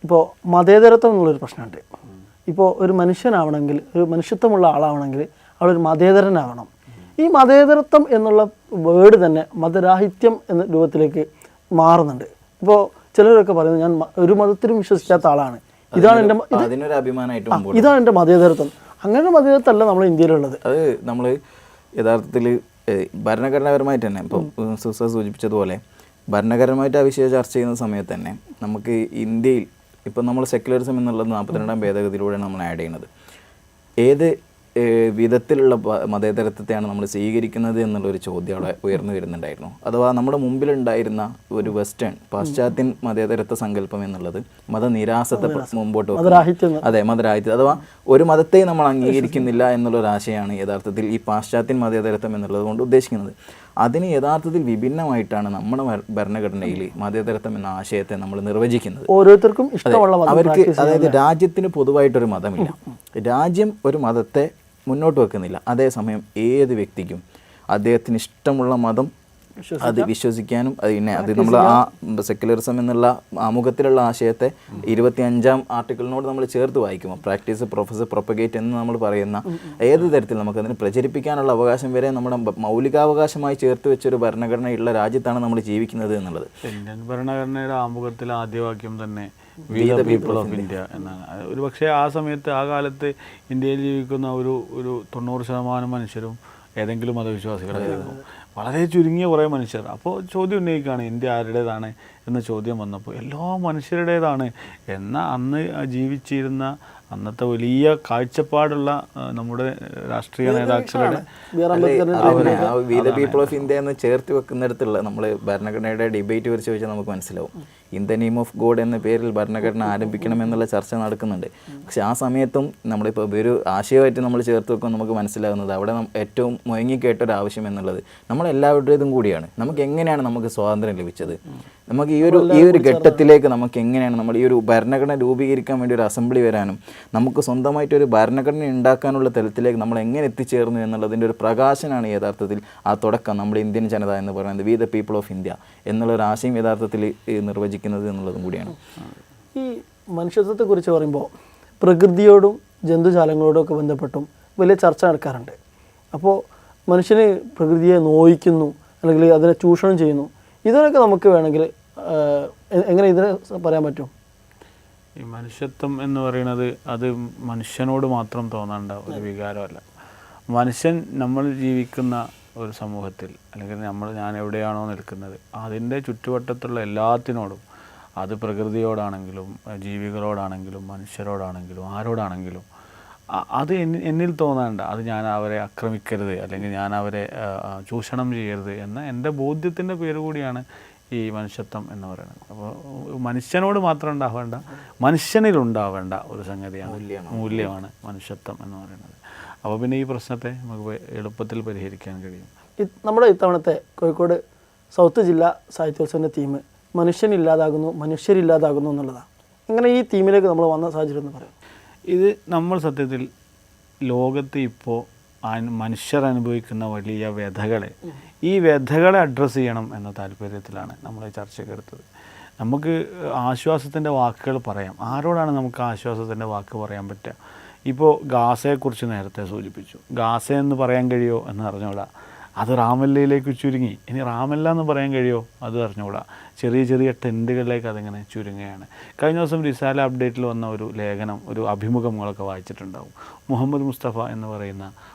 ഇപ്പോൾ മതേതരത്വം എന്നുള്ളൊരു പ്രശ്നമുണ്ട്. ഇപ്പോൾ ഒരു മനുഷ്യനാവണമെങ്കിൽ, ഒരു മനുഷ്യത്വമുള്ള ആളാവണമെങ്കിൽ അവളൊരു മതേതരനാവണം. ഈ മതേതരത്വം എന്നുള്ള വേർഡ് തന്നെ മതരാഹിത്യം എന്ന രൂപത്തിലേക്ക് മാറുന്നുണ്ട്. ഇപ്പോൾ ചിലരൊക്കെ പറയുന്നത് ഞാൻ ഒരു മതത്തിലും വിശ്വസിക്കാത്ത ആളാണ്, ഇതാണ് എൻ്റെ മതേതരത്വം. അങ്ങനെ മതേതരത്വമല്ല നമ്മൾ ഇന്ത്യയിലുള്ളത്. അത് നമ്മൾ യഥാർത്ഥത്തിൽ ഭരണഘടനാപരമായിട്ട് തന്നെ ഇപ്പോൾ സുസ സൂചിപ്പിച്ചതുപോലെ ഭരണഘടനമായിട്ട് ആ വിഷയം ചർച്ച ചെയ്യുന്ന സമയത്ത് തന്നെ നമുക്ക് ഇന്ത്യയിൽ ഇപ്പം നമ്മൾ സെക്യുലറിസം എന്നുള്ളത് 42ാം ഭേദഗതിയിലൂടെയാണ് നമ്മൾ ആഡ് ചെയ്യുന്നത്. ഏത് വിധത്തിലുള്ള മതേതരത്വത്തെയാണ് നമ്മൾ സ്വീകരിക്കുന്നത് എന്നുള്ളൊരു ചോദ്യം അവിടെ ഉയർന്നു വരുന്നുണ്ടായിരുന്നു. അഥവാ നമ്മുടെ മുമ്പിലുണ്ടായിരുന്ന ഒരു പാശ്ചാത്യൻ മതേതരത്വ സങ്കല്പം എന്നുള്ളത് മതനിരാസത്തെ മുമ്പോട്ട് വെക്കും. അതെ, മതരാഹിത്യം അഥവാ ഒരു മതത്തെയും നമ്മൾ അംഗീകരിക്കുന്നില്ല എന്നുള്ളൊരാശയമാണ് യഥാർത്ഥത്തിൽ ഈ പാശ്ചാത്യൻ മതേതരത്വം എന്നുള്ളത് കൊണ്ട് ഉദ്ദേശിക്കുന്നത്. അതിന് യഥാർത്ഥത്തിൽ വിഭിന്നമായിട്ടാണ് നമ്മുടെ ഭരണഘടനയിൽ മതേതരത്വം എന്ന ആശയത്തെ നമ്മൾ നിർവചിക്കുന്നത്. ഓരോരുത്തർക്കും ഇഷ്ടമുള്ള മതം അവർക്ക്, അതായത് രാജ്യത്തിന് പൊതുവായിട്ടൊരു മതമില്ല. രാജ്യം ഒരു മതത്തെ മുന്നോട്ട് വെക്കുന്നില്ല. അതേസമയം ഏത് വ്യക്തിക്കും അദ്ദേഹത്തിന് ഇഷ്ടമുള്ള മതം അത് വിശ്വസിക്കാനും അത് നമ്മൾ ആ സെക്യുലറിസം എന്നുള്ള ആമുഖത്തിലുള്ള ആശയത്തെ 25-ാം ആർട്ടിക്കിളിനോട് നമ്മൾ ചേർത്ത് വായിക്കുമ്പോൾ പ്രാക്ടീസ് പ്രൊഫസർ പ്രൊപ്പഗേറ്റ് എന്ന് നമ്മൾ പറയുന്ന ഏത് തരത്തിൽ നമുക്കതിന് പ്രചരിപ്പിക്കാനുള്ള അവകാശം വരെ നമ്മുടെ മൗലികാവകാശമായി ചേർത്ത് വെച്ചൊരു ഭരണഘടനയുള്ള രാജ്യത്താണ് നമ്മൾ ജീവിക്കുന്നത് എന്നുള്ളത്. ഇന്ത്യൻ ഭരണഘടനയുടെ ആമുഖത്തിൽ ആദ്യവാക്യം തന്നെ we the people of India എന്നാണ്. ഒരു പക്ഷേ ആ സമയത്ത് ആ കാലത്ത് ഇന്ത്യയിൽ ജീവിക്കുന്ന ഒരു 90% മനുഷ്യരും ഏതെങ്കിലും മതവിശ്വാസികളായിരുന്നു. വളരെ ചുരുങ്ങിയ കുറേ മനുഷ്യർ. അപ്പോൾ ചോദ്യം ഉന്നയിക്കുകയാണ് ഇന്ത്യ ആരുടേതാണ് എന്ന ചോദ്യം വന്നപ്പോൾ എല്ലാ മനുഷ്യരുടേതാണ് എന്ന അന്ന് ജീവിച്ചിരുന്ന അന്നത്തെ വലിയ കാഴ്ചപ്പാടുള്ള നമ്മുടെ രാഷ്ട്രീയ നേതാക്കളുടെ we the people of India എന്ന് ചേർത്ത് വെക്കുന്നിടത്തുള്ള നമ്മൾ ഭരണഘടനയുടെ ഡിബേറ്റ് കുറിച്ച് ചോദിച്ചാൽ നമുക്ക് മനസ്സിലാവും. In the name of God എന്ന പേരിൽ ഭരണഘടന ആരംഭിക്കണം എന്നുള്ള ചർച്ച നടക്കുന്നുണ്ട്. പക്ഷെ ആ സമയത്തും നമ്മളിപ്പോൾ ഒരു ആശയമായിട്ട് നമ്മൾ ചേർത്ത് വെക്കുമ്പോൾ നമുക്ക് മനസ്സിലാകുന്നത് അവിടെ ഏറ്റവും മുഴങ്ങിക്കേട്ടൊരു ആവശ്യം എന്നുള്ളത് നമ്മളെല്ലാവരുടേതും കൂടിയാണ്. നമുക്ക് എങ്ങനെയാണ് നമുക്ക് സ്വാതന്ത്ര്യം ലഭിച്ചത്, നമുക്ക് ഈ ഒരു ഘട്ടത്തിലേക്ക് നമുക്ക് എങ്ങനെയാണ് നമ്മൾ ഈ ഒരു ഭരണഘടന രൂപീകരിക്കാൻ വേണ്ടി ഒരു അസംബ്ലി വരാനും നമുക്ക് സ്വന്തമായിട്ടൊരു ഭരണഘടന ഉണ്ടാക്കാനുള്ള തലത്തിലേക്ക് നമ്മൾ എങ്ങനെ എത്തിച്ചേർന്നു എന്നുള്ളതിൻ്റെ ഒരു പ്രകാശനാണ് യഥാർത്ഥത്തിൽ ആ തുടക്കം നമ്മൾ ഇന്ത്യൻ ജനത എന്ന് പറയുന്നത് we the people of India എന്നുള്ളൊരു ആശയം യഥാർത്ഥത്തിൽ നിർവചിക്കുന്നത് എന്നുള്ളതും കൂടിയാണ്. ഈ മനുഷ്യത്വത്തെക്കുറിച്ച് പറയുമ്പോൾ പ്രകൃതിയോടും ജന്തുജാലങ്ങളോടും ഒക്കെ ബന്ധപ്പെട്ടും വലിയ ചർച്ച നടക്കാറുണ്ട്. അപ്പോൾ മനുഷ്യന് പ്രകൃതിയെ നോയിക്കുന്നു അല്ലെങ്കിൽ അതിനെ ചൂഷണം ചെയ്യുന്നു, ഇതിനൊക്കെ നമുക്ക് വേണമെങ്കിൽ എങ്ങനെ ഇതിനെ പറയാൻ പറ്റും? ഈ മനുഷ്യത്വം എന്ന് പറയുന്നത് അത് മനുഷ്യനോട് മാത്രം തോന്നേണ്ട ഒരു വികാരമല്ല. മനുഷ്യൻ നമ്മൾ ജീവിക്കുന്ന ഒരു സമൂഹത്തിൽ അല്ലെങ്കിൽ ഞാൻ എവിടെയാണോ നിൽക്കുന്നത് അതിൻ്റെ ചുറ്റുവട്ടത്തുള്ള എല്ലാത്തിനോടും, അത് പ്രകൃതിയോടാണെങ്കിലും ജീവികളോടാണെങ്കിലും മനുഷ്യരോടാണെങ്കിലും ആരോടാണെങ്കിലും അത് എന്നിൽ തോന്നേണ്ട, അത് ഞാൻ അവരെ ആക്രമിക്കരുത് അല്ലെങ്കിൽ ഞാൻ അവരെ ചൂഷണം ചെയ്യരുത് എന്ന എൻ്റെ ബോധ്യത്തിൻ്റെ പേര് കൂടിയാണ് ഈ മനുഷ്യത്വം എന്ന് പറയുന്നത്. അപ്പോൾ മനുഷ്യനോട് മാത്രം ഉണ്ടാവേണ്ട, മനുഷ്യനിലുണ്ടാവേണ്ട ഒരു സംഗതിയാണ്, മൂല്യമാണ് മനുഷ്യത്വം എന്ന് പറയുന്നത്. അപ്പോൾ പിന്നെ ഈ പ്രശ്നത്തെ നമുക്ക് എളുപ്പത്തിൽ പരിഹരിക്കാൻ കഴിയും. നമ്മുടെ ഇത്തവണത്തെ കോഴിക്കോട് സൗത്ത് ജില്ലാ സാഹിത്യോത്സവത്തിൻ്റെ തീം മനുഷ്യനില്ലാതാകുന്നു മനുഷ്യരില്ലാതാകുന്നു എന്നുള്ളതാണ്. ഇങ്ങനെ ഈ തീമിലേക്ക് നമ്മൾ വന്ന സാഹചര്യം എന്ന് പറയാം. ഇത് നമ്മൾ സത്യത്തിൽ ലോകത്ത് ഇപ്പോൾ മനുഷ്യർ അനുഭവിക്കുന്ന വലിയ വ്യഥകളെ, ഈ വ്യഥകളെ അഡ്രസ്സ് ചെയ്യണം എന്ന താല്പര്യത്തിലാണ് നമ്മൾ ഈ ചർച്ചയ്ക്ക് എടുത്തത്. നമുക്ക് ആശ്വാസത്തിൻ്റെ വാക്കുകൾ പറയാം. ആരോടാണ് നമുക്ക് ആശ്വാസത്തിൻ്റെ വാക്ക് പറയാൻ പറ്റുക? ഇപ്പോൾ ഗാസയെക്കുറിച്ച് നേരത്തെ സൂചിപ്പിച്ചു. ഗാസ എന്ന് പറയാൻ കഴിയുമോ എന്ന് അറിഞ്ഞൂടാ. അത് റാമല്ലയിലേക്ക് ചുരുങ്ങി. ഇനി റാമല്ല എന്ന് പറയാൻ കഴിയുമോ അത് അറിഞ്ഞുകൂടാ. ചെറിയ ചെറിയ ടെൻറ്റുകളിലേക്ക് അതിങ്ങനെ ചുരുങ്ങുകയാണ്. കഴിഞ്ഞ ദിവസം റിസാല അപ്ഡേറ്റിൽ വന്ന ഒരു ലേഖനം, ഒരു അഭിമുഖങ്ങളൊക്കെ വായിച്ചിട്ടുണ്ടാവും. മുഹമ്മദ് മുസ്തഫ എന്ന് പറയുന്ന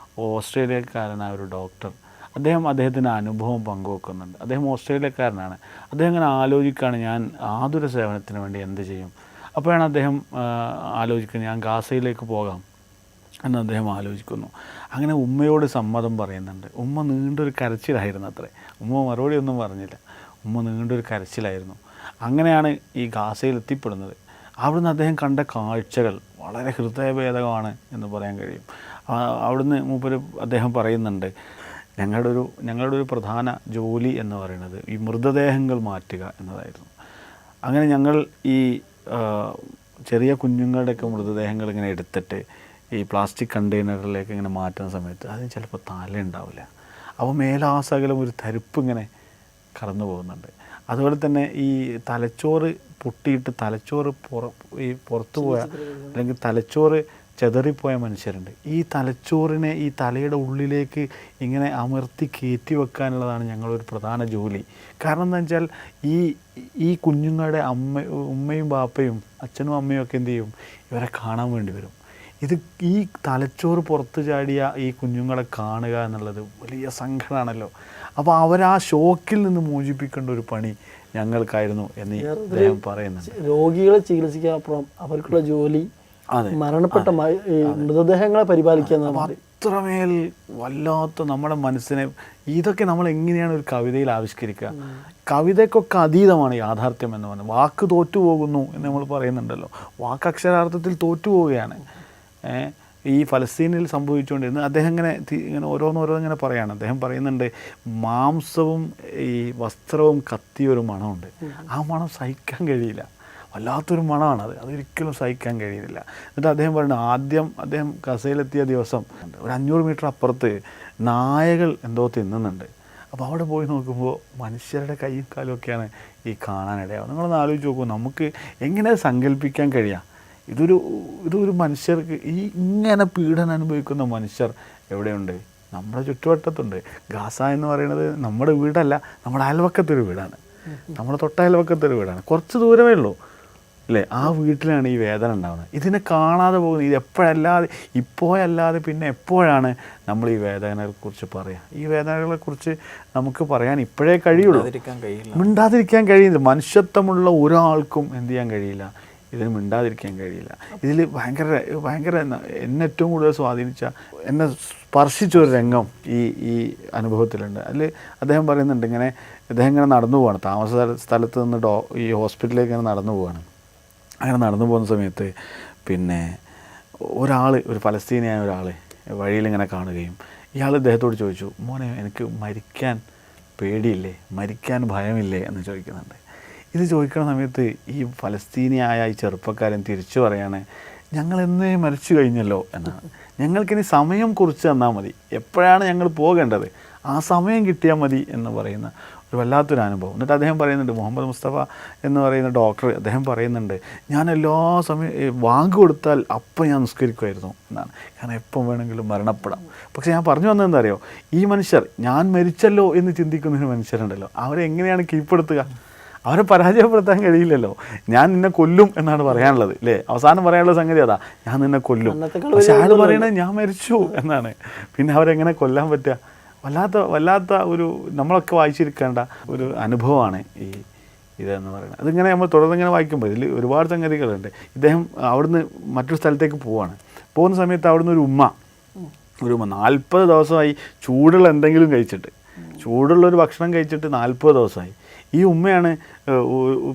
ഓസ്ട്രേലിയക്കാരനായ ഒരു ഡോക്ടർ, അദ്ദേഹത്തിൻ്റെ അനുഭവം പങ്കുവെക്കുന്നുണ്ട്. അദ്ദേഹം ഓസ്ട്രേലിയക്കാരനാണ്. അദ്ദേഹം ഇങ്ങനെ ആലോചിക്കുകയാണ്, ഞാൻ ആതുര സേവനത്തിന് വേണ്ടി എന്ത് ചെയ്യും. അപ്പോഴാണ് അദ്ദേഹം ആലോചിക്കുന്നത്, ഞാൻ ഗാസയിലേക്ക് പോകാം എന്ന് അദ്ദേഹം ആലോചിക്കുന്നു. അങ്ങനെ ഉമ്മയോട് സമ്മതം പറയുന്നുണ്ട്. ഉമ്മ നീണ്ടൊരു കരച്ചിലായിരുന്നു അത്രേ. ഉമ്മ മറുപടി ഒന്നും പറഞ്ഞില്ല. ഉമ്മ നീണ്ടൊരു കരച്ചിലായിരുന്നു. അങ്ങനെയാണ് ഈ ഗാസയിൽ എത്തിപ്പെടുന്നത്. അവിടുന്ന് അദ്ദേഹം കണ്ട കാഴ്ചകൾ വളരെ ഹൃദയഭേദകമാണ് എന്ന് പറയാൻ കഴിയും. അവിടുന്ന് അദ്ദേഹം പറയുന്നുണ്ട്, ഞങ്ങളുടെ ഒരു പ്രധാന ജോലി എന്ന് പറയുന്നത് ഈ മൃതദേഹങ്ങൾ മാറ്റുക എന്നതായിരുന്നു. അങ്ങനെ ഞങ്ങൾ ഈ ചെറിയ കുഞ്ഞുങ്ങളുടെയൊക്കെ മൃതദേഹങ്ങൾ ഇങ്ങനെ എടുത്തിട്ട് ഈ പ്ലാസ്റ്റിക് കണ്ടെയ്നറിലേക്ക് ഇങ്ങനെ മാറ്റുന്ന സമയത്ത് അതിന് ചിലപ്പോൾ തല ഉണ്ടാവില്ല. അപ്പോൾ മേലാസകലം ഒരു തരിപ്പ് ഇങ്ങനെ കടന്നു പോകുന്നുണ്ട്. അതുപോലെ തന്നെ ഈ തലച്ചോറ് പൊട്ടിയിട്ട് തലച്ചോറ് പുറത്തു പോയ അല്ലെങ്കിൽ തലച്ചോറ് ചെതറിപ്പോയ മനുഷ്യരുണ്ട്. ഈ തലച്ചോറിനെ ഈ തലയുടെ ഉള്ളിലേക്ക് ഇങ്ങനെ അമർത്തി കയറ്റി വെക്കാനുള്ളതാണ് ഞങ്ങളൊരു പ്രധാന ജോലി. കാരണം എന്താ വെച്ചാൽ ഈ കുഞ്ഞുങ്ങളുടെ ഉമ്മയും ബാപ്പയും അച്ഛനും അമ്മയും ഒക്കെ എന്ത് ചെയ്യും, ഇവരെ കാണാൻ വേണ്ടി വരും. ഈ തലച്ചോറ് പുറത്തു ചാടിയ ഈ കുഞ്ഞുങ്ങളെ കാണുക എന്നുള്ളത് വലിയ സങ്കടമാണല്ലോ. അപ്പോൾ അവരാ ഷോക്കിൽ നിന്ന് മോചിപ്പിക്കേണ്ട ഒരു പണി ഞങ്ങൾക്കായിരുന്നു എന്ന് അദ്ദേഹം പറയുന്നുണ്ട്. രോഗികളെ ചികിത്സിക്കാൻ അപ്പുറം അവർക്കുള്ള ജോലി മരണപ്പെട്ട മൃതദേഹങ്ങളെ പരിപാലിക്കുക. അത്രമേൽ വല്ലാത്ത നമ്മുടെ മനസ്സിനെ, ഇതൊക്കെ നമ്മൾ എങ്ങനെയാണ് ഒരു കവിതയിൽ ആവിഷ്കരിക്കുക? കവിതയ്ക്കൊക്കെ അതീതമാണ് യാഥാർത്ഥ്യം എന്ന് പറഞ്ഞാൽ. വാക്ക് തോറ്റുപോകുന്നു എന്ന് നമ്മൾ പറയുന്നുണ്ടല്ലോ. വാക്ക് അക്ഷരാർത്ഥത്തിൽ തോറ്റുപോവുകയാണ്. ഈ ഫലസ്തീനിൽ സംഭവിച്ചുകൊണ്ടിരുന്നത് അദ്ദേഹം ഇങ്ങനെ ഓരോന്നിങ്ങനെ പറയാണ്. അദ്ദേഹം പറയുന്നുണ്ട്, മാംസവും ഈ വസ്ത്രവും കത്തിയൊരു മണമുണ്ട്, ആ മണം സഹിക്കാൻ കഴിയില്ല, വല്ലാത്തൊരു മണമാണത്, അതൊരിക്കലും സഹിക്കാൻ കഴിയുന്നില്ല. എന്നിട്ട് അദ്ദേഹം പറയുന്നത്, ആദ്യം അദ്ദേഹം ഗസയിലെത്തിയ ദിവസം ഒരു 500 മീറ്റർ അപ്പുറത്ത് നായകൾ എന്തോ തിന്നുന്നുണ്ട്. അപ്പോൾ അവിടെ പോയി നോക്കുമ്പോൾ മനുഷ്യരുടെ കൈയും കാലും ഒക്കെയാണ് ഈ കാണാനിടയാവും. നിങ്ങളൊന്ന് ആലോചിച്ച് നോക്കൂ, നമുക്ക് എങ്ങനെ സങ്കല്പിക്കാൻ കഴിയാം? ഇതൊരു മനുഷ്യർക്ക് ഇങ്ങനെ പീഡനം അനുഭവിക്കുന്ന മനുഷ്യർ എവിടെയുണ്ട്? നമ്മുടെ ചുറ്റുവട്ടത്തുണ്ട്. ഗാസ എന്ന് പറയുന്നത് നമ്മുടെ വീടല്ല, നമ്മുടെ അയൽവക്കത്തൊരു വീടാണ്, നമ്മുടെ തൊട്ടയൽവക്കത്തൊരു വീടാണ്, കുറച്ച് ദൂരമേ ഉള്ളൂ അല്ലേ? ആ വീട്ടിലാണ് ഈ വേദന ഉണ്ടാകുന്നത്. ഇതിനെ കാണാതെ പോകുന്നത്, ഇത് എപ്പോഴല്ലാതെ ഇപ്പോഴല്ലാതെ പിന്നെ എപ്പോഴാണ് നമ്മൾ ഈ വേദനകളെക്കുറിച്ച് പറയുക? ഈ വേദനകളെക്കുറിച്ച് നമുക്ക് പറയാൻ ഇപ്പോഴേ കഴിയുള്ളൂ. മിണ്ടാതിരിക്കാൻ കഴിയില്ല. മനുഷ്യത്വമുള്ള ഒരാൾക്കും എന്ത് ചെയ്യാൻ കഴിയില്ല, ഇതിന് മിണ്ടാതിരിക്കാൻ കഴിയില്ല. ഇതിൽ ഭയങ്കര എന്നെ ഏറ്റവും കൂടുതൽ സ്വാധീനിച്ച, എന്നെ സ്പർശിച്ചൊരു രംഗം ഈ അനുഭവത്തിലുണ്ട്. അതിൽ അദ്ദേഹം പറയുന്നുണ്ട്, അദ്ദേഹം ഇങ്ങനെ നടന്നു പോവാണ്, താമസ സ്ഥലത്ത് നിന്ന് ഈ ഹോസ്പിറ്റലിലേക്ക് ഇങ്ങനെ നടന്നു പോവാണ്. അങ്ങനെ നടന്നു പോകുന്ന സമയത്ത് പിന്നെ ഒരു ഫലസ്തീനിയായ ഒരാൾ വഴിയിലിങ്ങനെ കാണുകയും ഇയാൾ ഇദ്ദേഹത്തോട് ചോദിച്ചു, മോനെ എനിക്ക് മരിക്കാൻ പേടിയില്ലേ, മരിക്കാൻ ഭയമില്ലേ എന്ന് ചോദിക്കുന്നുണ്ട്. ഇത് ചോദിക്കുന്ന സമയത്ത് ഈ ഫലസ്തീനിയായ ഈ ചെറുപ്പക്കാരൻ തിരിച്ചു പറയാണ്, ഞങ്ങളെന്നേ മരിച്ചു കഴിഞ്ഞല്ലോ എന്നാണ്, ഞങ്ങൾക്കിനി സമയം കുറിച്ച് തന്നാൽ മതി, എപ്പോഴാണ് ഞങ്ങൾ പോകേണ്ടത് ആ സമയം കിട്ടിയാൽ മതി എന്ന് പറയുന്ന ഒരു വല്ലാത്തൊരു അനുഭവം. എന്നിട്ട് അദ്ദേഹം പറയുന്നുണ്ട്, മുഹമ്മദ് മുസ്തഫ എന്ന് പറയുന്ന ഡോക്ടർ, അദ്ദേഹം പറയുന്നുണ്ട്, ഞാൻ എല്ലാ സമയം വാങ്ങ് കൊടുത്താൽ അപ്പം ഞാൻ നിസ്കരിക്കുമായിരുന്നു എന്നാണ്, കാരണം എപ്പം വേണമെങ്കിലും മരണപ്പെടാം. പക്ഷേ ഞാൻ പറഞ്ഞു വന്നതെന്താ അറിയോ, ഈ മനുഷ്യർ ഞാൻ മരിച്ചല്ലോ എന്ന് ചിന്തിക്കുന്നൊരു മനുഷ്യരുണ്ടല്ലോ, അവരെ എങ്ങനെയാണ് കീഴ്പ്പെടുത്തുക? അവരെ പരാജയപ്പെടുത്താൻ കഴിയില്ലല്ലോ. ഞാൻ നിന്നെ കൊല്ലും എന്നാണ് പറയാനുള്ളത് അല്ലേ? അവസാനം പറയാനുള്ള സംഗതി അതാ, ഞാൻ നിന്നെ കൊല്ലും. പക്ഷെ അയാൾ പറയണത് ഞാൻ മരിച്ചു എന്നാണ്. പിന്നെ അവരെങ്ങനെ കൊല്ലാൻ പറ്റുക? വല്ലാത്ത ഒരു, നമ്മളൊക്കെ വായിച്ചിരിക്കേണ്ട ഒരു അനുഭവമാണ് ഇതെന്ന് പറയുന്നത്. അതിങ്ങനെ നമ്മൾ തുടർന്നിങ്ങനെ വായിക്കുമ്പോൾ ഇതിൽ ഒരുപാട് സംഗതികളുണ്ട്. ഇദ്ദേഹം അവിടുന്ന് മറ്റൊരു സ്ഥലത്തേക്ക് പോകുന്ന സമയത്ത് അവിടുന്ന് ഒരു ഉമ്മ 40 ദിവസമായി ചൂടുള്ള എന്തെങ്കിലും കഴിച്ചിട്ട്, ചൂടുള്ളൊരു ഭക്ഷണം കഴിച്ചിട്ട് 40 ദിവസമായി. ഈ ഉമ്മയാണ്